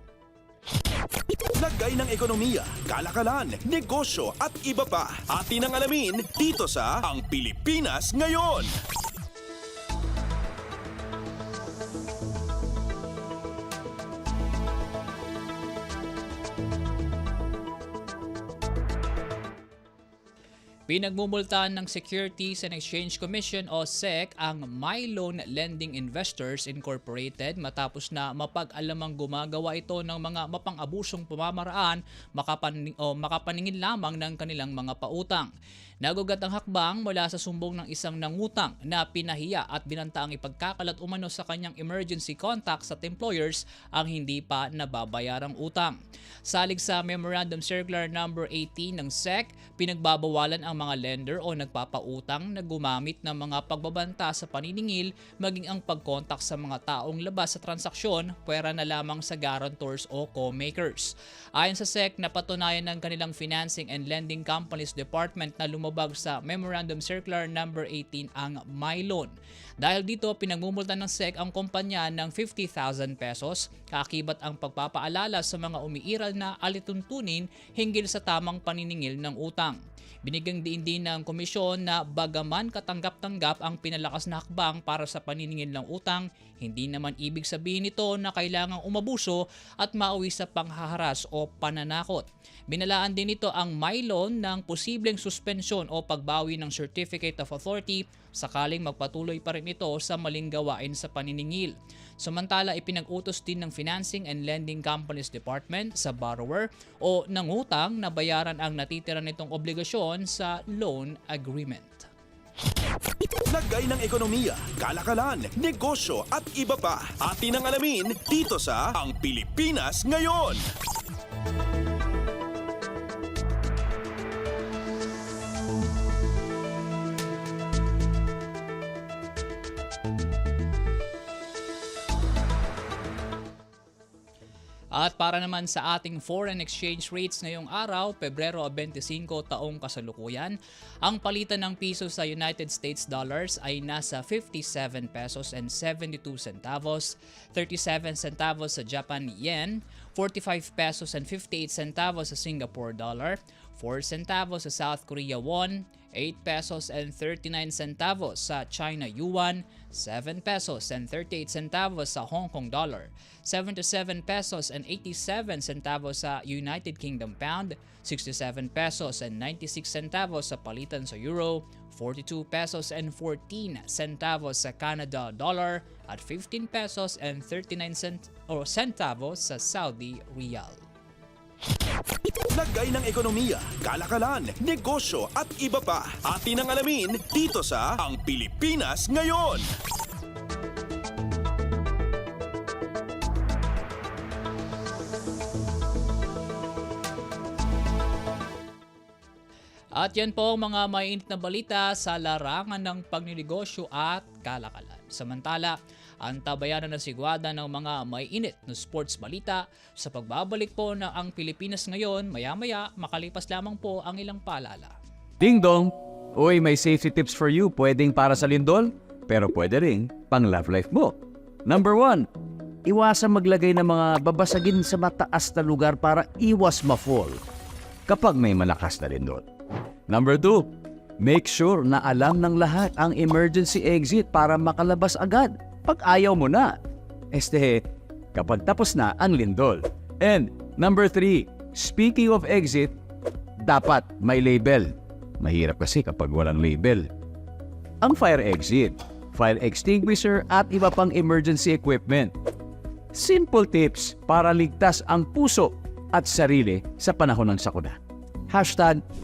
Lagay ng ekonomiya, kalakalan, negosyo at iba pa. Atin ang alamin dito sa Ang Pilipinas Ngayon. Pinagmumultahan ng Securities and Exchange Commission o SEC ang MyLoan Lending Investors Incorporated matapos na mapag-alamang gumagawa ito ng mga mapang-abusong pamamaraan makapaningin lamang ng kanilang mga pautang. Nagugat ang hakbang mula sa sumbong ng isang nangutang na pinahiya at binantaang ipagkakalat umano sa kanyang emergency contacts at employers ang hindi pa nababayarang utang. Salig sa Memorandum Circular No. 18 ng SEC, pinagbabawalan ang mga lender o nagpapautang na gumamit ng mga pagbabanta sa paniningil maging ang pagkontak sa mga taong labas sa transaksyon pwera na lamang sa guarantors o co-makers. Ayon sa SEC, napatunayan ng kanilang Financing and Lending Companies Department na lumabag sa Memorandum Circular No. 18 ang MyLoan. Dahil dito, pinagmumulta ng SEC ang kumpanya ng 50,000 pesos, kaakibat ang pagpapaalala sa mga umiiral na alituntunin hinggil sa tamang paniningil ng utang. Binigyang diin din ng komisyon na bagaman katanggap-tanggap ang pinalakas na hakbang para sa paniningil ng utang, hindi naman ibig sabihin nito na kailangang umabuso at mauwi sa panghaharas o pananakot. Binalaan din nito ang MyLoan ng posibleng suspensyon o pagbawi ng Certificate of Authority sakaling magpatuloy pa rin ito sa maling gawain sa paniningil. Samantala, ipinag-utos din ng Financing and Lending Companies Department sa borrower o nangutang na bayaran ang natitira nitong obligasyon sa loan agreement. Lagay ng ekonomiya, kalakalan, negosyo at iba pa. Atin ang alamin dito sa Ang Pilipinas Ngayon. At para naman sa ating foreign exchange rates ngayong araw, Pebrero 25 taong kasalukuyan, ang palitan ng piso sa United States dollars ay nasa 57 pesos and 72 centavos, 37 centavos sa Japan yen, 45 pesos and 58 centavos sa Singapore dollar, 4 centavos sa South Korea won, 8 pesos and 39 centavos sa China yuan, 7 pesos and 38 centavos sa Hong Kong dollar, 77 pesos and 87 centavos sa United Kingdom pound, 67 pesos and 96 centavos sa palitan sa euro, 42 pesos and 14 centavos sa Canada dollar, at 15 pesos and 39 centavos sa Saudi riyal. Lagay ng ekonomiya, kalakalan, negosyo at iba pa. Atin ang alamin dito sa Ang Pilipinas Ngayon. At yan po ang mga mainit na balita sa larangan ng pagninegosyo at kalakalan. Samantala, ang tabayanan ng sigwada ng mga maiinit na sports balita sa pagbabalik po ng Ang Pilipinas Ngayon, maya-maya makalipas lamang po ang ilang paalala. Ding dong! Uy, may safety tips for you. Pwedeng para sa lindol, pero pwede rin pang love life mo. Number 1, iwasan maglagay ng mga babasagin sa mataas na lugar para iwas ma-fall kapag may malakas na lindol. Number 2, make sure na alam ng lahat ang emergency exit para makalabas agad pag ayaw mo na. Kapag tapos na ang lindol. And number 3, speaking of exit, dapat may label. Mahirap kasi kapag walang label. Ang fire exit, fire extinguisher at iba pang emergency equipment. Simple tips para ligtas ang puso at sarili sa panahon ng sakuna.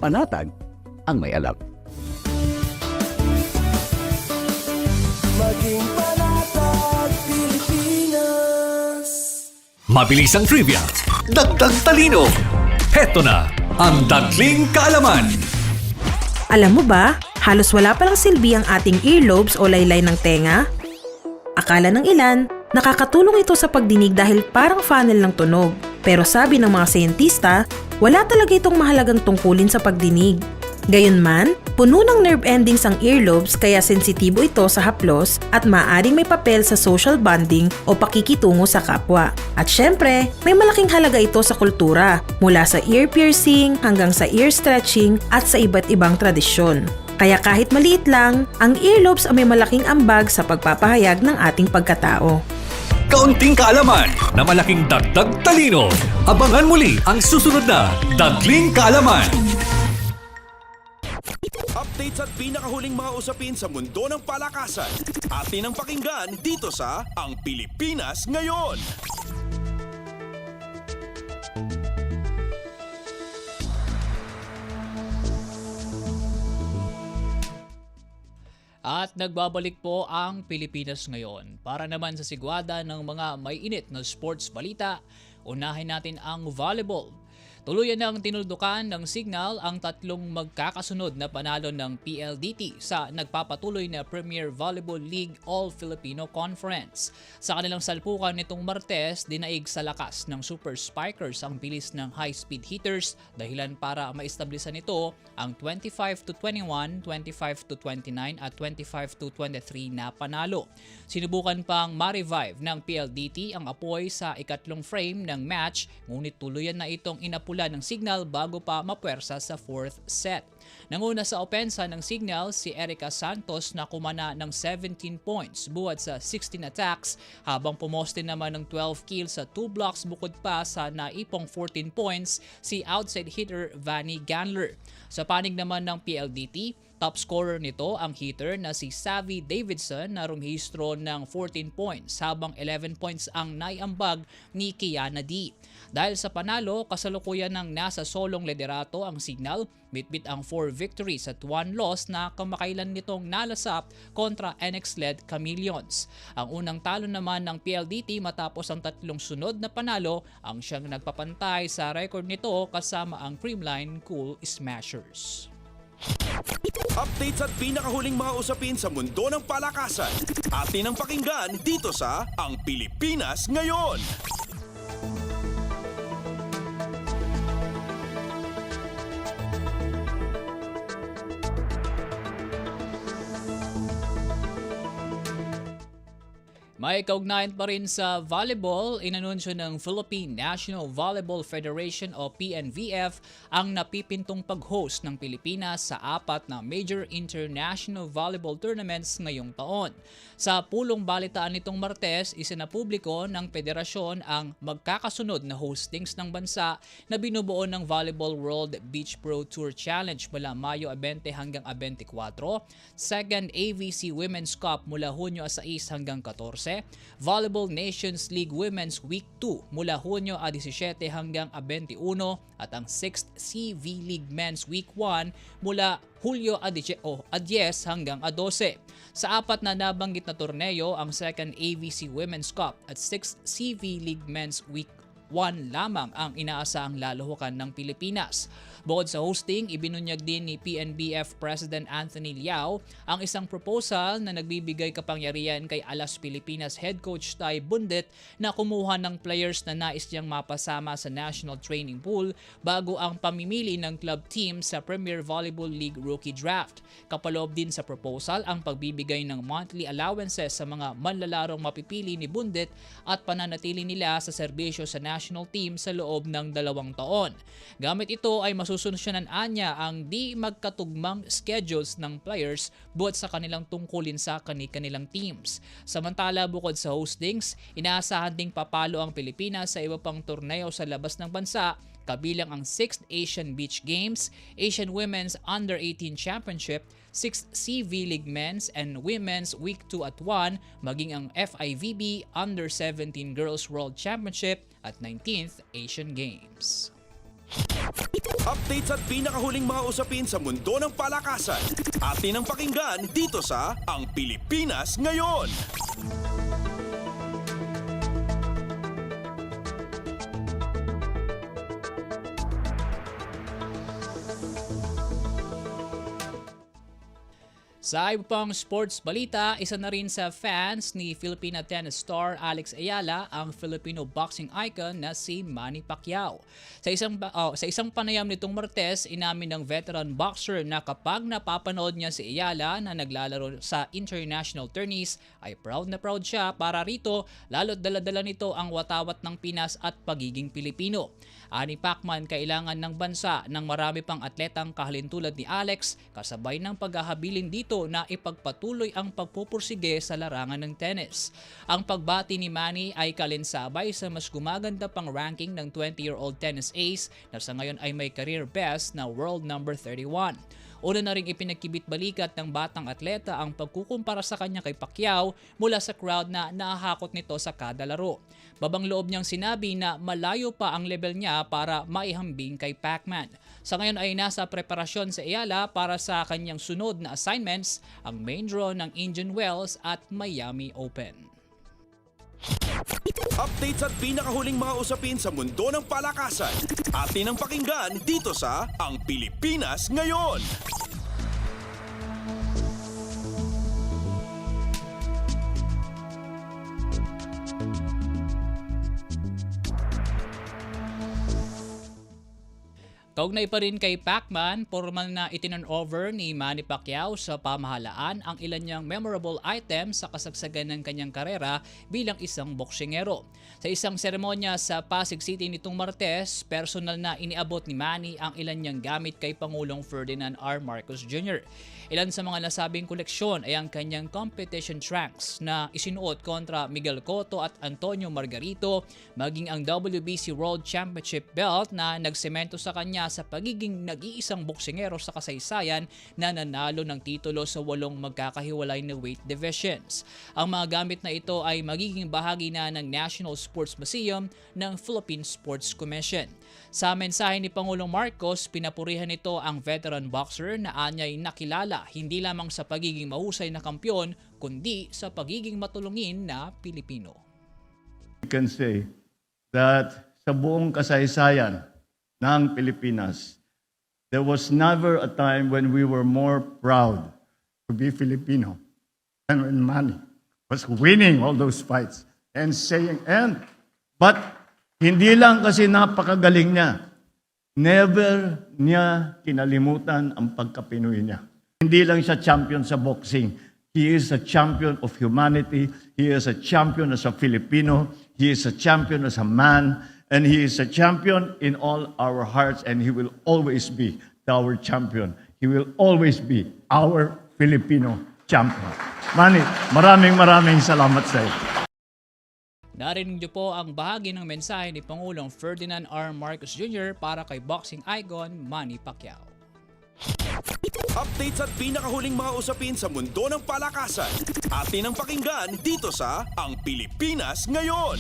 #panatag ang may alam. Maging panatag Pilipinas. Mabilis ang trivia, dagdag talino. Heto na ang Dagling Kaalaman. Alam mo ba, halos wala palang silbi ang ating earlobes o laylay ng tenga? Akala ng ilan, nakakatulong ito sa pagdinig dahil parang funnel ng tunog. Pero sabi ng mga siyentista, wala talaga itong mahalagang tungkulin sa pagdinig. Gayunman, puno ng nerve endings ang earlobes kaya sensitibo ito sa haplos at maaaring may papel sa social bonding o pakikitungo sa kapwa. At syempre, may malaking halaga ito sa kultura, mula sa ear piercing hanggang sa ear stretching at sa iba't ibang tradisyon. Kaya kahit maliit lang, ang earlobes ay may malaking ambag sa pagpapahayag ng ating pagkatao. Kaunting kaalaman na malaking dagdag talino. Abangan muli ang susunod na Dagling Kaalaman. Updates at pinakahuling mga usapin sa mundo ng palakasan. Atin ang pakinggan dito sa Ang Pilipinas Ngayon. At nagbabalik po ang Pilipinas Ngayon. Para naman sa sigwada ng mga maiinit na sports balita, unahin natin ang volleyball. Tuluyan ng tinuldukan ng signal ang tatlong magkakasunod na panalo ng PLDT sa nagpapatuloy na Premier Volleyball League All-Filipino Conference. Sa kanilang salpukan nitong Martes, dinaig sa lakas ng Super Spikers ang bilis ng high-speed hitters dahilan para maistablisan nito ang 25-21, 25-29 at 25-23 na panalo. Sinubukan pang ma-revive ng PLDT ang apoy sa ikatlong frame ng match, ngunit tuluyan na itong inapula ng signal bago pa mapuwersa sa fourth set. Nanguna sa opensa ng signal si Erica Santos na kumana ng 17 points buhat sa 16 attacks, habang pumoste naman ng 12 kills sa 2 blocks bukod pa sa naipong 14 points si outside hitter Vanny Ganler. Sa panig naman ng PLDT, top scorer nito ang hitter na si Savvy Davidson na rumehistro ng 14 points habang 11 points ang naiambag ni Kiana D. Dahil sa panalo, kasalukuyan ng nasa solong liderato ang signal, bitbit ang 4 victories at 1 loss na kamakailan nitong nalasap kontra NX-led Chameleons. Ang unang talo naman ng PLDT matapos ang tatlong sunod na panalo ang siyang nagpapantay sa record nito kasama ang Creamline Cool Smashers. Updates at pinakahuling mga usapin sa mundo ng palakasan. Atin ang pakinggan dito sa Ang Pilipinas Ngayon. May kaugnayan pa rin sa volleyball, inanunsyo ng Philippine National Volleyball Federation o PNVF ang napipintong pag-host ng Pilipinas sa 4 na major international volleyball tournaments ngayong taon. Sa pulong balitaan nitong Martes, isinapubliko ng federasyon ang magkakasunod na hostings ng bansa na binubuo ng Volleyball World Beach Pro Tour Challenge mula Mayo 20 hanggang 24, Second AVC Women's Cup mula Hunyo 6 hanggang 14, Volleyball Nations League Women's Week 2 mula Hunyo 17 hanggang 21 at ang 6th CV League Men's Week 1 mula Hulyo 10 hanggang 12. Sa 4 na nabanggit na torneo, ang 2nd AVC Women's Cup at 6th CV League Men's Week 1 lamang ang inaasahang lalahukan ng Pilipinas. Bukod sa hosting, ibinunyag din ni PNBF President Anthony Liao ang isang proposal na nagbibigay kapangyarihan kay Alas Pilipinas Head Coach Ty Bundit na kumuha ng players na nais niyang mapasama sa National Training Pool bago ang pamimili ng club team sa Premier Volleyball League Rookie Draft. Kapaloob din sa proposal ang pagbibigay ng monthly allowances sa mga manlalarong mapipili ni Bundit at pananatili nila sa serbisyo sa national team sa loob ng 2 taon. Gamit ito ay masusunod anya ang di magkatugmang schedules ng players buhat sa kanilang tungkulin sa kanilang teams. Samantala, bukod sa hostings, inaasahan ding papalo ang Pilipinas sa iba pang torneo sa labas ng bansa, kabilang ang 6th Asian Beach Games, Asian Women's Under-18 Championship, 6th CV League Men's and Women's Week 2 at 1, maging ang FIVB Under-17 Girls World Championship at 19th Asian Games. Updates at pinakahuling mga usapin sa mundo ng palakasan. Atin ang pakinggan dito sa Ang Pilipinas Ngayon. Sa iba pang sports balita, isa na rin sa fans ni Filipina tennis star Alex Ayala ang Filipino boxing icon na si Manny Pacquiao. Sa isang panayam nitong Martes, inamin ng veteran boxer na kapag napapanood niya si Ayala na naglalaro sa international tourneys ay proud na proud siya para rito, lalo't dala-dala nito ang watawat ng Pinas at pagiging Pilipino. Ani Pacman, kailangan ng bansa ng marami pang atletang kahalintulad ni Alex kasabay ng paghahabilin dito na ipagpatuloy ang pagpupursige sa larangan ng tennis. Ang pagbati ni Manny ay kalinsabay sa mas gumaganda pang ranking ng 20-year-old tennis ace na sa ngayon ay may career best na world number 31. Una na ring ipinagkibit-balikat ng batang atleta ang pagkukumpara sa kanya kay Pacquiao mula sa crowd na naahakot nito sa kada laro. Babang loob niyang sinabi na malayo pa ang level niya para maihambing kay Pacman. Sa ngayon ay nasa preparasyon sa Ayala para sa kanyang sunod na assignments, ang main draw ng Indian Wells at Miami Open. Updates at pinakahuling mga usapin sa mundo ng palakasan. Atin ang pakinggan dito sa Ang Pilipinas Ngayon. Kaugnay pa rin kay Pacman, formal na itinon-over ni Manny Pacquiao sa pamahalaan ang ilan niyang memorable items sa kasagsagan ng kanyang karera bilang isang boksingero. Sa isang seremonya sa Pasig City nitong Martes, personal na iniabot ni Manny ang ilan niyang gamit kay Pangulong Ferdinand R. Marcos Jr. Ilan sa mga nasabing koleksyon ay ang kanyang competition trunks na isinuot kontra Miguel Cotto at Antonio Margarito, maging ang WBC World Championship belt na nagsemento sa kanya sa pagiging nag-iisang boksingero sa kasaysayan na nanalo ng titulo sa 8 magkakahiwalay na weight divisions. Ang mga gamit na ito ay magiging bahagi na ng National Sports Museum ng Philippine Sports Commission. Sa mensahe ni Pangulong Marcos, pinapurihan nito ang veteran boxer na anya'y nakilala hindi lamang sa pagiging mahusay na kampyon, kundi sa pagiging matulungin na Pilipino. We can say that sa buong kasaysayan ng Pilipinas, there was never a time when we were more proud to be Filipino than when Manny was winning all those fights and saying, but hindi lang kasi napakagaling niya, never niya kinalimutan ang pagka-Pinoy niya. Hindi lang siya champion sa boxing. He is a champion of humanity. He is a champion as a Filipino. He is a champion as a man. And he is a champion in all our hearts, and he will always be our champion. He will always be our Filipino champion. Manny, maraming salamat sa iyo. Narinig niyo po ang bahagi ng mensahe ni Pangulong Ferdinand R. Marcos Jr. para kay boxing icon Manny Pacquiao. Updates at pinakahuling mga usapin sa mundo ng palakasan. Atin ang pakinggan dito sa Ang Pilipinas Ngayon.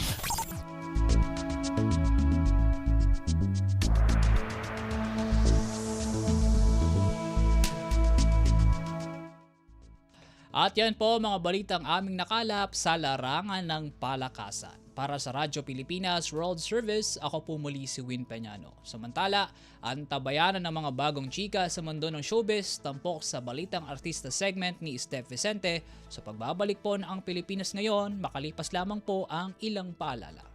At yan po mga balitang aming nakalap sa larangan ng palakasan. Para sa Radyo Pilipinas World Service, ako po muli si Win Peñano. Samantala, ang tabayanan ng mga bagong chika sa mundo ng showbiz, tampok sa Balitang Artista segment ni Steph Vicente. Sa pagbabalik po ng Ang Pilipinas Ngayon, makalipas lamang po ang ilang paalala.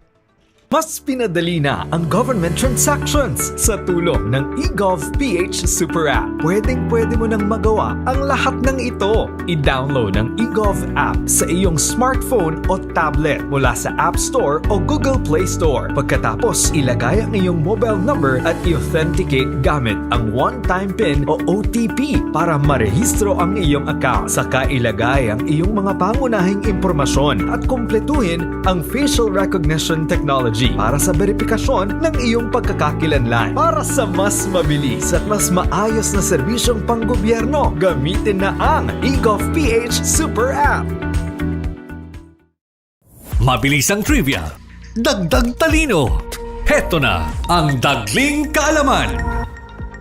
Mas pinadali na ang government transactions sa tulong ng eGovPH Super App. Pwedeng-pwede mo nang magawa ang lahat ng ito. I-download ang eGov app sa iyong smartphone o tablet mula sa App Store o Google Play Store. Pagkatapos, ilagay ang iyong mobile number at i-authenticate gamit ang one-time PIN o OTP para marehistro ang iyong account. Saka ilagay ang iyong mga pangunahing impormasyon at kumpletuhin ang facial recognition technology para sa verifikasyon ng iyong pagkakakilanlan. Para sa mas mabilis at mas maayos na serbisyong panggobyerno, gamitin na ang eGovPH Super App. Mabilis ang trivia, dagdag talino. Heto na ang Dagling Kaalaman.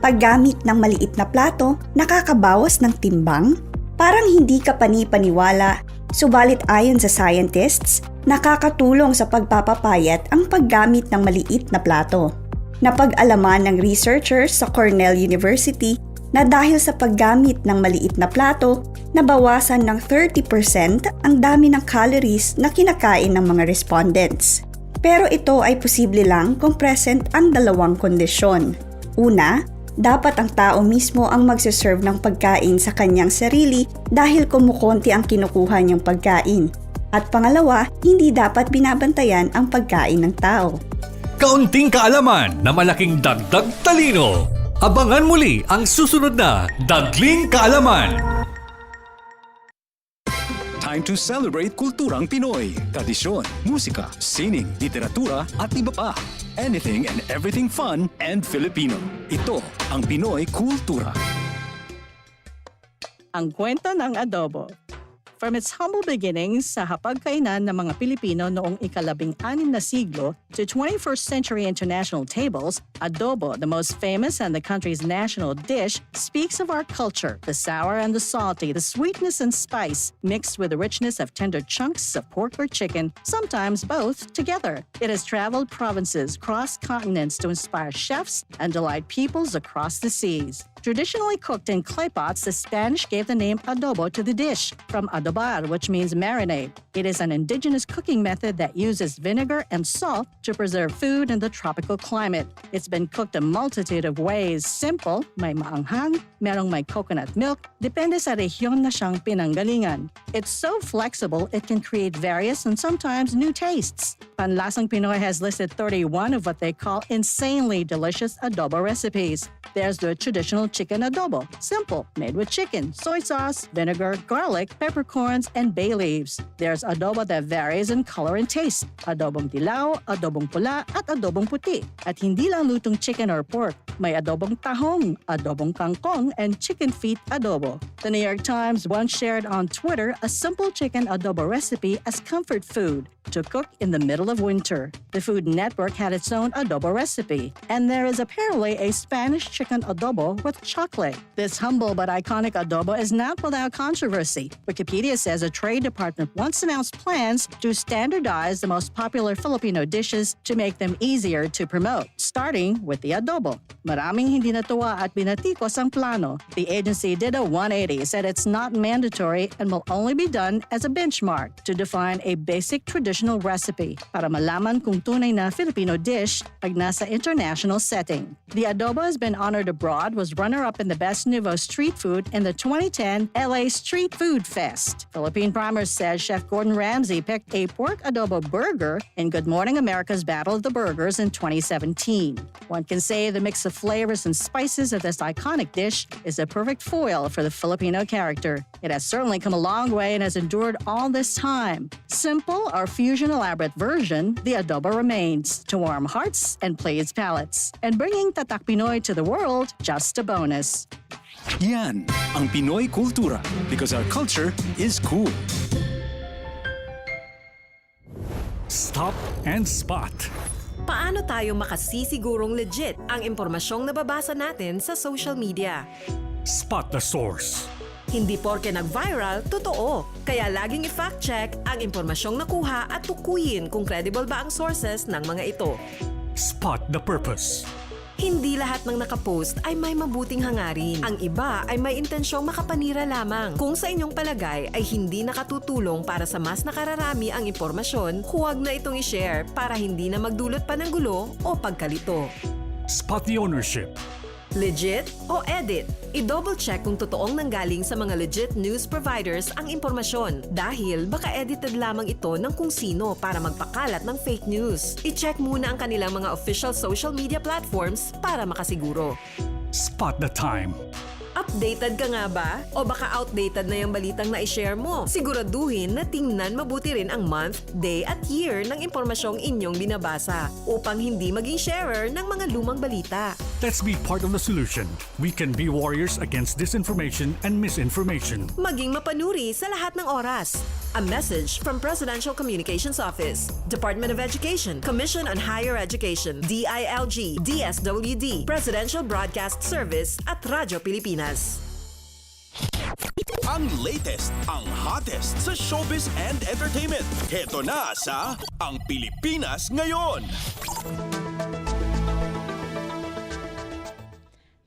Paggamit ng maliit na plato, nakakabawas ng timbang? Parang hindi ka pani-paniwala. Subalit ayon sa scientists, nakakatulong sa pagpapapayat ang paggamit ng maliit na plato. Napag-alaman ng researchers sa Cornell University na dahil sa paggamit ng maliit na plato, nabawasan ng 30% ang dami ng calories na kinakain ng mga respondents. Pero ito ay posible lang kung present ang dalawang kondisyon. Una, dapat ang tao mismo ang magsiserve ng pagkain sa kanyang sarili dahil kumukonti ang kinukuha niyang pagkain. At pangalawa, hindi dapat binabantayan ang pagkain ng tao. Kaunting kaalaman na malaking dagdag talino. Abangan muli ang susunod na Dagling Kaalaman. Time to celebrate kulturang Pinoy. Tradisyon, musika, sining, literatura at iba pa. Anything and everything fun and Filipino. Ito ang Pinoy Kultura. Ang kwento ng adobo. From its humble beginnings sa hapagkainan ng mga Pilipino noong ika-16 na siglo to 21st century international tables, adobo, the most famous and the country's national dish, speaks of our culture, the sour and the salty, the sweetness and spice, mixed with the richness of tender chunks of pork or chicken, sometimes both together. It has traveled provinces, crossed continents to inspire chefs and delight peoples across the seas. Traditionally cooked in clay pots, the Spanish gave the name adobo to the dish, from adobar, which means marinade. It is an indigenous cooking method that uses vinegar and salt to preserve food in the tropical climate. It's been cooked a multitude of ways. Simple, may maanghang, merong may coconut milk, depende sa rehiyon na siyang pinanggalingan. It's so flexible, it can create various and sometimes new tastes. Panlasang Pinoy has listed 31 of what they call insanely delicious adobo recipes. There's the traditional chicken adobo, simple, made with chicken, soy sauce, vinegar, garlic, peppercorns, and bay leaves. There's adobo that varies in color and taste, adobong dilaw, adobong pula, at adobong puti. At hindi lang lutong chicken or pork, may adobong tahong, adobong kangkong, and chicken feet adobo. The New York Times once shared on Twitter a simple chicken adobo recipe as comfort food to cook in the middle of winter. The Food Network had its own adobo recipe, and there is apparently a Spanish chicken adobo with chocolate. This humble but iconic adobo is not without controversy. Wikipedia says a trade department once announced plans to standardize the most popular Filipino dishes to make them easier to promote, starting with the adobo. Maraming hindi natuwa at binatikos ang plano. The agency did a 180, said it's not mandatory and will only be done as a benchmark to define a basic traditional recipe para malaman kung tunay na Filipino dish pag nasa international setting. The adobo has been honored abroad, was runner-up in the Best Nouveau Street Food in the 2010 LA Street Food Fest. Philippine Primers says Chef Gordon Ramsay picked a pork adobo burger in Good Morning America's Battle of the Burgers in 2017. One can say the mix of flavors and spices of this iconic dish is a perfect foil for the Filipino character. It has certainly come a long way and has endured all this time. Simple or fusion elaborate version, the adobo remains to warm hearts and please palates. And bringing Tatak Pinoy to the world, just a bonus. Yan ang Pinoy kultura because our culture is cool. Stop and Spot. Paano tayo makasisigurong legit ang impormasyong nababasa natin sa social media? Spot the source. Hindi porke nag-viral, totoo. Kaya laging i-fact check ang impormasyong nakuha at tukuyin kung credible ba ang sources ng mga ito. Spot the purpose. Hindi lahat ng nakapost ay may mabuting hangarin. Ang iba ay may intensyong makapanira lamang. Kung sa inyong palagay ay hindi nakatutulong para sa mas nakararami ang impormasyon, huwag na itong i-share para hindi na magdulot pa ng gulo o pagkalito. Spot the ownership. Legit o edit? I-double check kung totoong nanggaling sa mga legit news providers ang impormasyon dahil baka edited lamang ito ng kung sino para magpakalat ng fake news. I-check muna ang kanilang mga official social media platforms para makasiguro. Spot the time. Updated ka nga ba? O baka outdated na yung balitang na-share mo? Siguraduhin na tingnan mabuti rin ang month, day at year ng impormasyong inyong binabasa upang hindi maging sharer ng mga lumang balita. Let's be part of the solution. We can be warriors against disinformation and misinformation. Maging mapanuri sa lahat ng oras. A message from Presidential Communications Office, Department of Education, Commission on Higher Education, DILG, DSWD, Presidential Broadcast Service at Radyo Pilipinas. Ang latest, ang hottest sa showbiz and entertainment. Heto na sa Ang Pilipinas Ngayon.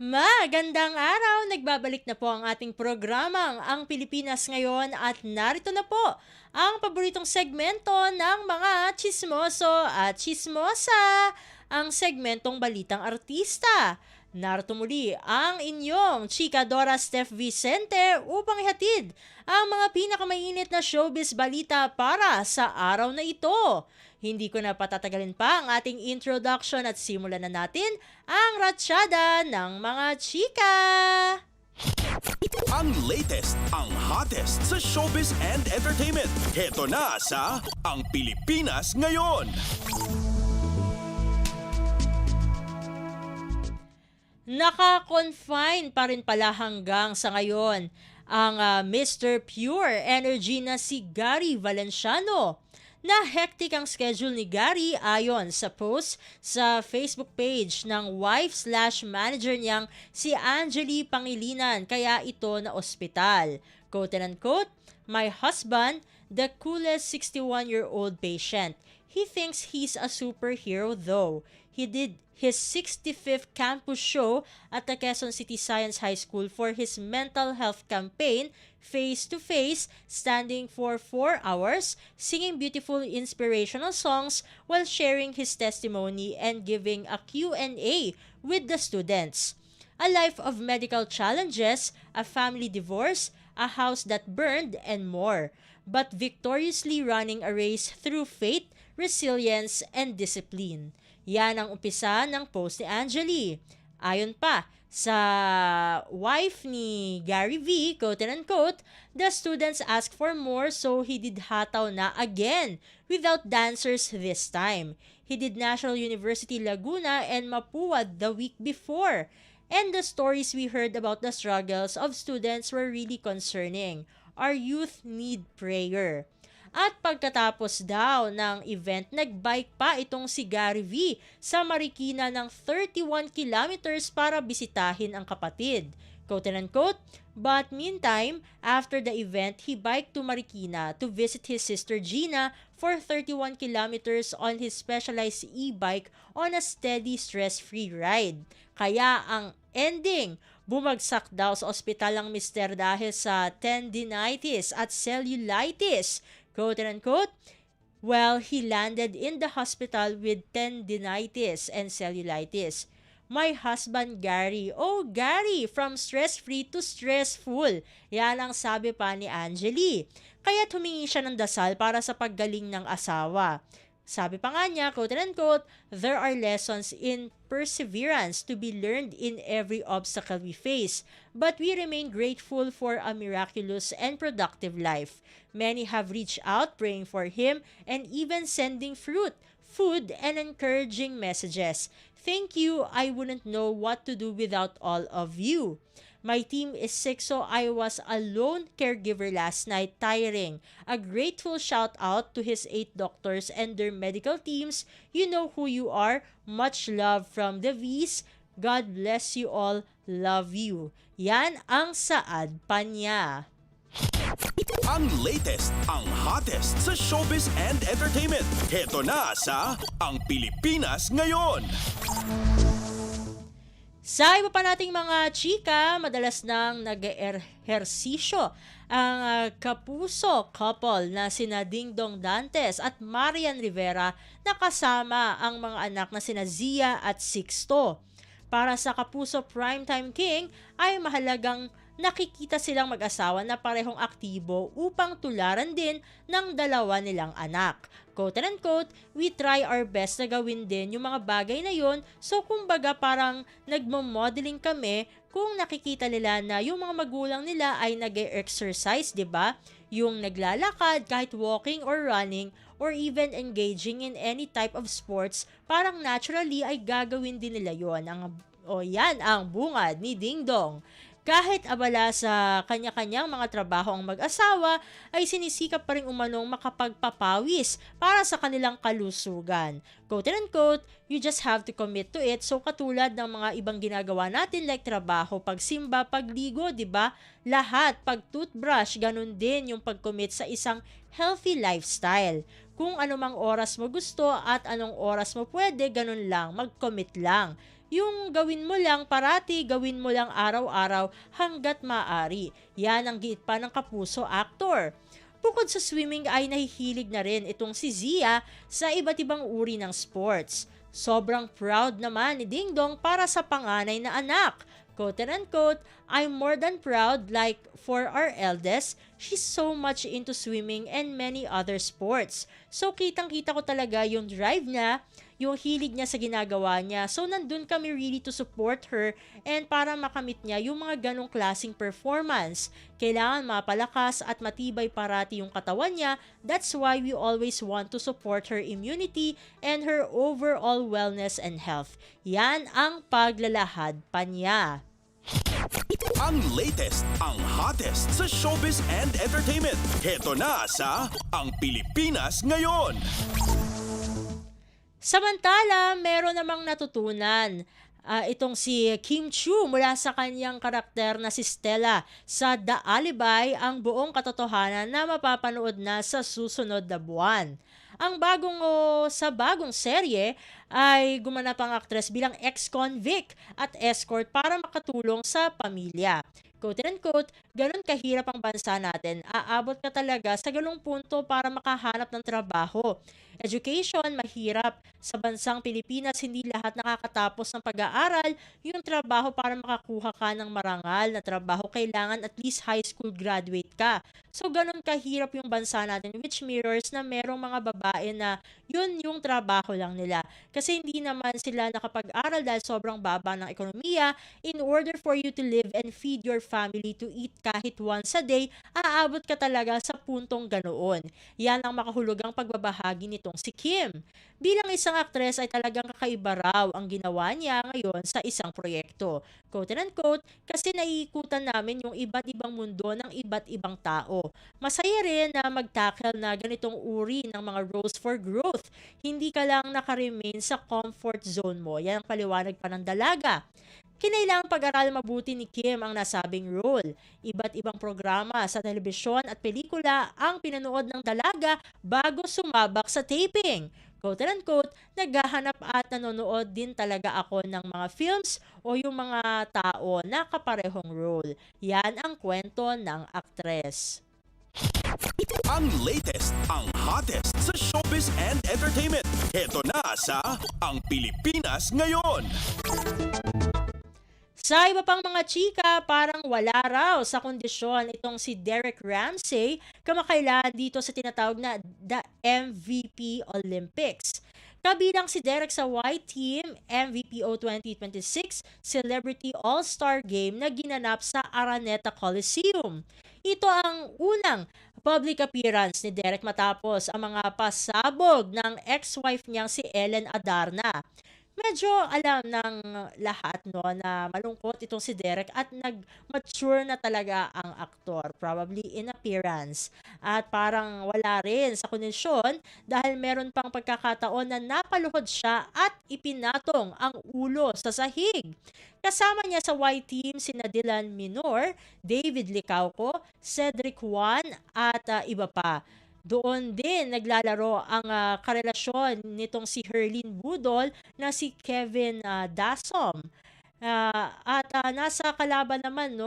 Magandang araw! Nagbabalik na po ang ating programang Ang Pilipinas Ngayon at narito na po ang paboritong segmento ng mga chismoso at chismosa, ang segmentong Balitang Artista. Narito muli ang inyong Chika Dora Steph Vicente upang ihatid ang mga pinakamainit na showbiz balita para sa araw na ito. Hindi ko na patatagalin pa ang ating introduction at simulan na natin ang ratsyada ng mga chika! Ang latest, ang hottest sa showbiz and entertainment. Heto na sa Ang Pilipinas Ngayon. Naka-confine pa rin pala hanggang sa ngayon ang Mr. Pure Energy na si Gary Valenciano. Na hectic ang schedule ni Gary ayon sa post sa Facebook page ng wife/manager niyang si Angeli Pangilinan kaya ito na ospital. Quote and unquote, "My husband, the coolest 61-year-old patient. He thinks he's a superhero though. He did his 65th campus show at the Quezon City Science High School for his mental health campaign, face-to-face, standing for 4 hours, singing beautiful inspirational songs while sharing his testimony and giving a Q&A with the students. A life of medical challenges, a family divorce, a house that burned, and more, but victoriously running a race through faith, resilience, and discipline." Yan ang umpisa ng post ni Angeli. Ayon pa sa wife ni Gary V, quote and unquote, "The students asked for more so he did hataw na again without dancers this time. He did National University Laguna and Mapuad the week before. And the stories we heard about the struggles of students were really concerning. Our youth need prayer." At pagkatapos daw ng event, nagbike pa itong si Gary V sa Marikina ng 31 kilometers para bisitahin ang kapatid. Quote and unquote, "But meantime, after the event, he biked to Marikina to visit his sister Gina for 31 kilometers on his specialized e-bike on a steady, stress-free ride. Kaya ang ending, bumagsak daw sa ospital ang mister dahil sa tendinitis at cellulitis." Quote and unquote, "Well, he landed in the hospital with tendinitis and cellulitis. My husband Gary, oh Gary, from stress-free to stressful." Yan ang sabi pa ni Angeli. Kaya humingi siya ng dasal para sa paggaling ng asawa. Sabi pa nga niya, quote and unquote, "There are lessons in perseverance to be learned in every obstacle we face, but we remain grateful for a miraculous and productive life. Many have reached out praying for him and even sending fruit, food, and encouraging messages. Thank you. I wouldn't know what to do without all of you. My team is sick so I was a lone caregiver last night, tiring. A grateful shout out to his 8 doctors and their medical teams. You know who you are. Much love from the V's. God bless you all. Love you." Yan ang saad pa niya. Ang latest, ang hottest sa showbiz and entertainment. Heto na sa Ang Pilipinas Ngayon. Sa iba pa nating mga chika, madalas nang nag-ehersisyo ang kapuso couple na sina Dingdong Dantes at Marian Rivera na kasama ang mga anak na sina Zia at Sixto. Para sa kapuso Primetime King ay mahalagang nakikita silang mag-asawa na parehong aktibo upang tularan din ng dalawa nilang anak. Quote and unquote, "We try our best na gawin din yung mga bagay na yon, so kumbaga parang nagmo-modeling kami kung nakikita nila na yung mga magulang nila ay nag-exercise, di ba? Yung naglalakad kahit walking or running or even engaging in any type of sports, parang naturally ay gagawin din nila yon." Yan ang bungad ni Dingdong. Kahit abala sa kanya-kanyang mga trabaho ang mag-asawa, ay sinisikap pa rin umanong makapagpapawis para sa kanilang kalusugan. Quote and unquote, "You just have to commit to it." So katulad ng mga ibang ginagawa natin like trabaho, pagsimba, pagligo, di ba? Lahat, pag-toothbrush, ganun din yung pag-commit sa isang healthy lifestyle. Kung anumang oras mo gusto at anong oras mo pwede, ganun lang, mag-commit lang. Yung gawin mo lang parati, gawin mo lang araw-araw hanggat maaari. Yan ang giit pa ng kapuso actor. Bukod sa swimming ay nahihilig na rin itong si Zia sa iba't ibang uri ng sports. Sobrang proud naman ni Dingdong para sa panganay na anak. Quote and unquote, "I'm more than proud, like for our eldest, she's so much into swimming and many other sports. So kitang-kita ko talaga yung drive niya, yung hilig niya sa ginagawa niya. So nandun kami really to support her and para makamit niya yung mga ganong klaseng performance. Kailangan mapalakas at matibay parati yung katawan niya. That's why we always want to support her immunity and her overall wellness and health." Yan ang paglalahad pa niya. Ang latest, ang hottest sa showbiz and entertainment. Heto na sa Ang Pilipinas Ngayon. Samantala, meron namang natutunan itong si Kim Chiu mula sa kanyang karakter na si Stella sa The Alibi, ang buong katotohanan na mapapanood na sa susunod na buwan. Sa bagong serye ay gumanap ang aktres bilang ex-convict at escort para makatulong sa pamilya. Quote and quote, ganun kahirap ang bansa natin. Aabot ka talaga sa ganung punto para makahanap ng trabaho. Education, mahirap. Sa bansang Pilipinas, hindi lahat nakakatapos ng pag-aaral. Yung trabaho para makakuha ka ng marangal na trabaho, kailangan at least high school graduate ka. So, ganun kahirap yung bansa natin, which mirrors na merong mga babae na yun yung trabaho lang nila. Kasi hindi naman sila nakapag-aral dahil sobrang baba ng ekonomiya. In order for you to live and feed your family, to eat kahit once a day, aabot ka talaga sa puntong ganoon. Yan ang makahulugang pagbabahagi nitong si Kim. Bilang isang aktres ay talagang kakaiba raw ang ginawa niya ngayon sa isang proyekto. Quote and quote, kasi naiikutan namin yung iba't ibang mundo ng iba't ibang tao. Masaya rin na mag-tackle na ganitong uri ng mga roles for growth. Hindi ka lang nakaremain sa comfort zone mo. Yan ang paliwanag pa ng dalaga. Kinailangang pag-aral mabuti ni Kim ang nasabing role. Iba't ibang programa sa telebisyon at pelikula ang pinanood ng dalaga bago sumabak sa taping. Quote and quote, naghahanap at nanonood din talaga ako ng mga films o yung mga tao na kaparehong role. Yan ang kwento ng aktres. Ang latest, ang hottest sa showbiz and entertainment. Heto na sa Ang Pilipinas Ngayon. Sa iba pang mga chika, parang wala raw sa kondisyon itong si Derek Ramsey kamakailan dito sa tinatawag na The MVP Olympics. Kabilang si Derek sa White Team MVPO 2026 Celebrity All-Star Game na ginanap sa Araneta Coliseum. Ito ang unang public appearance ni Derek matapos ang mga pasabog ng ex-wife niyang si Ellen Adarna. Medyo alam ng lahat na malungkot itong si Derek at nag-mature na talaga ang aktor, probably in appearance. At parang wala rin sa kondisyon dahil meron pang pagkakataon na napaluhod siya at ipinatong ang ulo sa sahig. Kasama niya sa white team sina Dylan Minor, David Licauco, Cedric Juan at iba pa. Doon din naglalaro ang karelasyon nitong si Herlin Budol na si Kevin Dasom. At nasa kalaban naman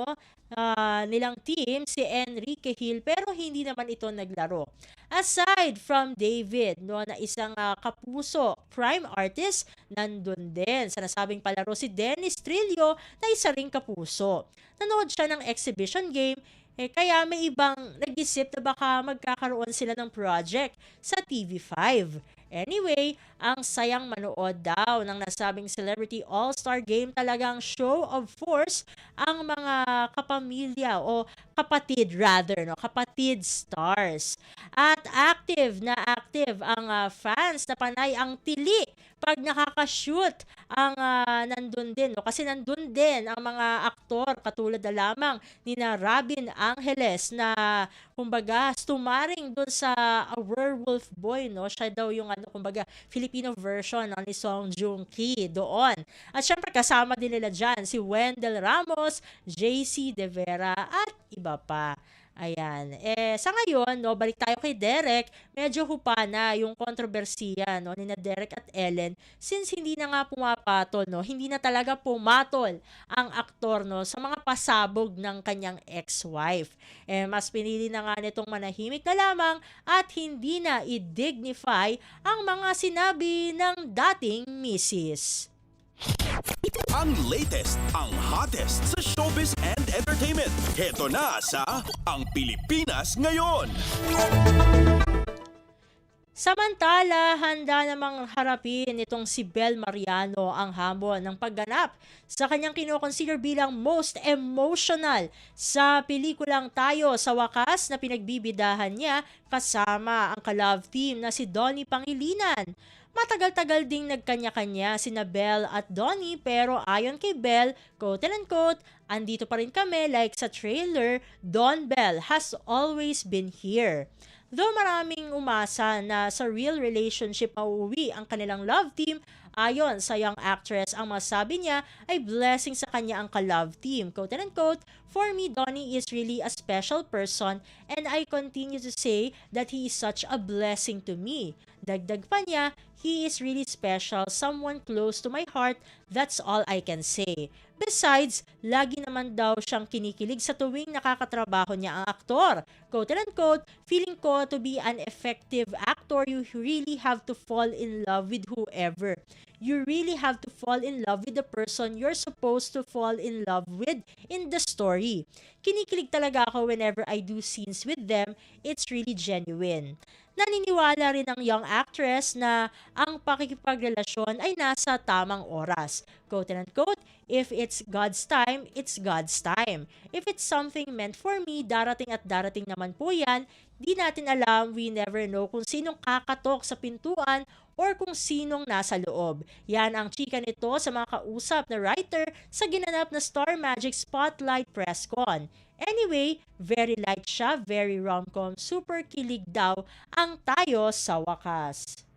nilang team si Enrique Hill pero hindi naman ito naglaro. Aside from David na isang kapuso prime artist, nandun din sa nasabing palaro si Dennis Trillo na isa ring kapuso. Nanood siya ng exhibition game kaya may ibang nag-isip na baka magkakaroon sila ng project sa TV5. Anyway, ang sayang manood daw ng nasabing Celebrity All-Star Game, talagang show of force ang mga kapamilya o kapatid stars. At active ang fans na panay ang tili pag nakaka-shoot ang nandun din. Kasi nandun din ang mga aktor katulad na lamang ni na Robin Angeles na kumbaga stumaring dun sa A Werewolf Boy. Siya daw yung kumbaga Filipino version ni Song Joong Ki doon. At syempre kasama din nila dyan si Wendell Ramos, JC De Vera at iba pa. Ayan. Sa ngayon, balik tayo kay Derek. Medyo hupa na yung kontrobersiya ni na Derek at Ellen since hindi na nga pumapatol, hindi na talaga pumatol ang aktor sa mga pasabog ng kanyang ex-wife. Mas pinili na nga nitong manahimik na lamang at hindi na i-dignify ang mga sinabi ng dating misis. Ang latest, ang hottest sa showbiz and entertainment. Heto na sa Ang Pilipinas Ngayon. Samantala, handa namang harapin itong si Bel Mariano ang hamon ng pagganap sa kanyang kinoconsider bilang most emotional sa pelikulang Tayo sa Wakas na pinagbibidahan niya kasama ang ka-love team na si Donnie Pangilinan. Matagal-tagal ding nagkanya-kanya sina Belle at Donnie, pero ayon kay Belle, quote and unquote, andito pa rin kami like sa trailer, Don Belle has always been here. Though maraming umasa na sa real relationship mauuwi ang kanilang love team, ayon sa young actress, ang masabi niya ay blessing sa kanya ang ka-love team. Quote and unquote, for me, Donnie is really a special person and I continue to say that he is such a blessing to me. Dagdag pa niya, he is really special, someone close to my heart, that's all I can say. Besides, lagi naman daw siyang kinikilig sa tuwing nakakatrabaho niya ang aktor. Quote and unquote, feeling ko to be an effective actor, you really have to fall in love with whoever. You really have to fall in love with the person you're supposed to fall in love with in the story. Kinikilig talaga ako whenever I do scenes with them, it's really genuine. Naniniwala rin ang young actress na ang pakikipagrelasyon ay nasa tamang oras. Quote and unquote, if it's God's time, it's God's time. If it's something meant for me, darating at darating naman po yan. Di natin alam, we never know kung sinong kakatok sa pintuan or kung sinong nasa loob. Yan ang chika nito sa mga kausap na writer sa ginanap na Star Magic Spotlight Press Con. Anyway, very light siya, very rom-com, super kilig daw ang tayo sa wakas.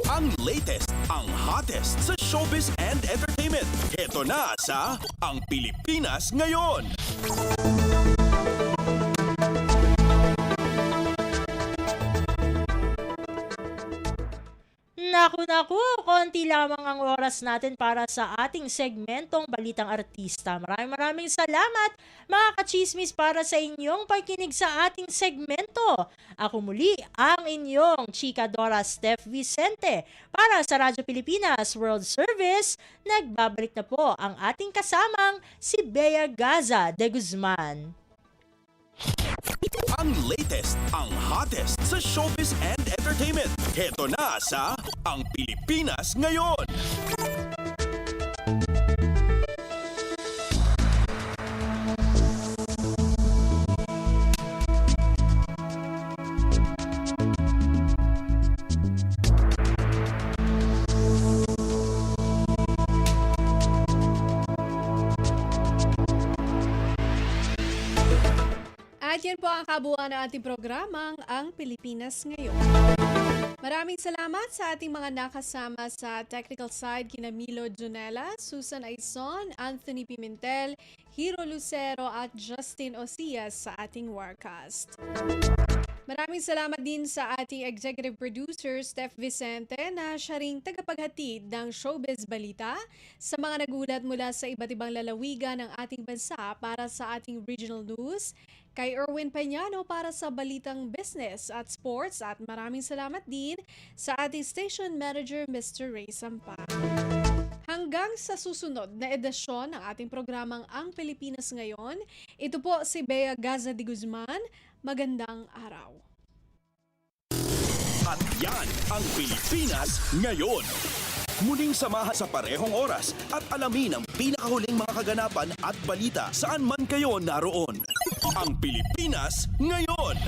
Ang latest, ang hottest sa showbiz and entertainment. Ito na sa Ang Pilipinas Ngayon. Naku, konti lamang ang oras natin para sa ating segmentong Balitang Artista. Maraming salamat mga kachismis para sa inyong pakikinig sa ating segmento. Ako muli ang inyong chikadora Steph Vicente para sa Radyo Pilipinas World Service. Nagbabalik na po ang ating kasamang si Bea Gaza de Guzman. Ang latest, ang hottest sa showbiz and entertainment. Ito na sa Ang Pilipinas Ngayon. At yan po ang kabuuan ng ating programang Ang Pilipinas Ngayon. Maraming salamat sa ating mga nakasama sa technical side kina Milo Junela, Susan Aison, Anthony Pimentel, Hiro Lucero at Justin Osias sa ating Warcast. Maraming salamat din sa ating executive producer Steph Vicente na siya ring tagapaghatid ng Showbiz Balita sa mga nagulat mula sa iba't ibang lalawigan ng ating bansa para sa ating regional news, kay Erwin Pañano para sa Balitang Business at Sports at maraming salamat din sa ating station manager Mr. Ray Sampa. Hanggang sa susunod na edisyon ng ating programang Ang Pilipinas Ngayon, ito po si Bea Gaza de Guzman. Magandang araw. At yan ang Pilipinas Ngayon. Muling samahan sa parehong oras at alamin ang pinakahuling mga kaganapan at balita saan man kayo naroon. Ang Pilipinas Ngayon.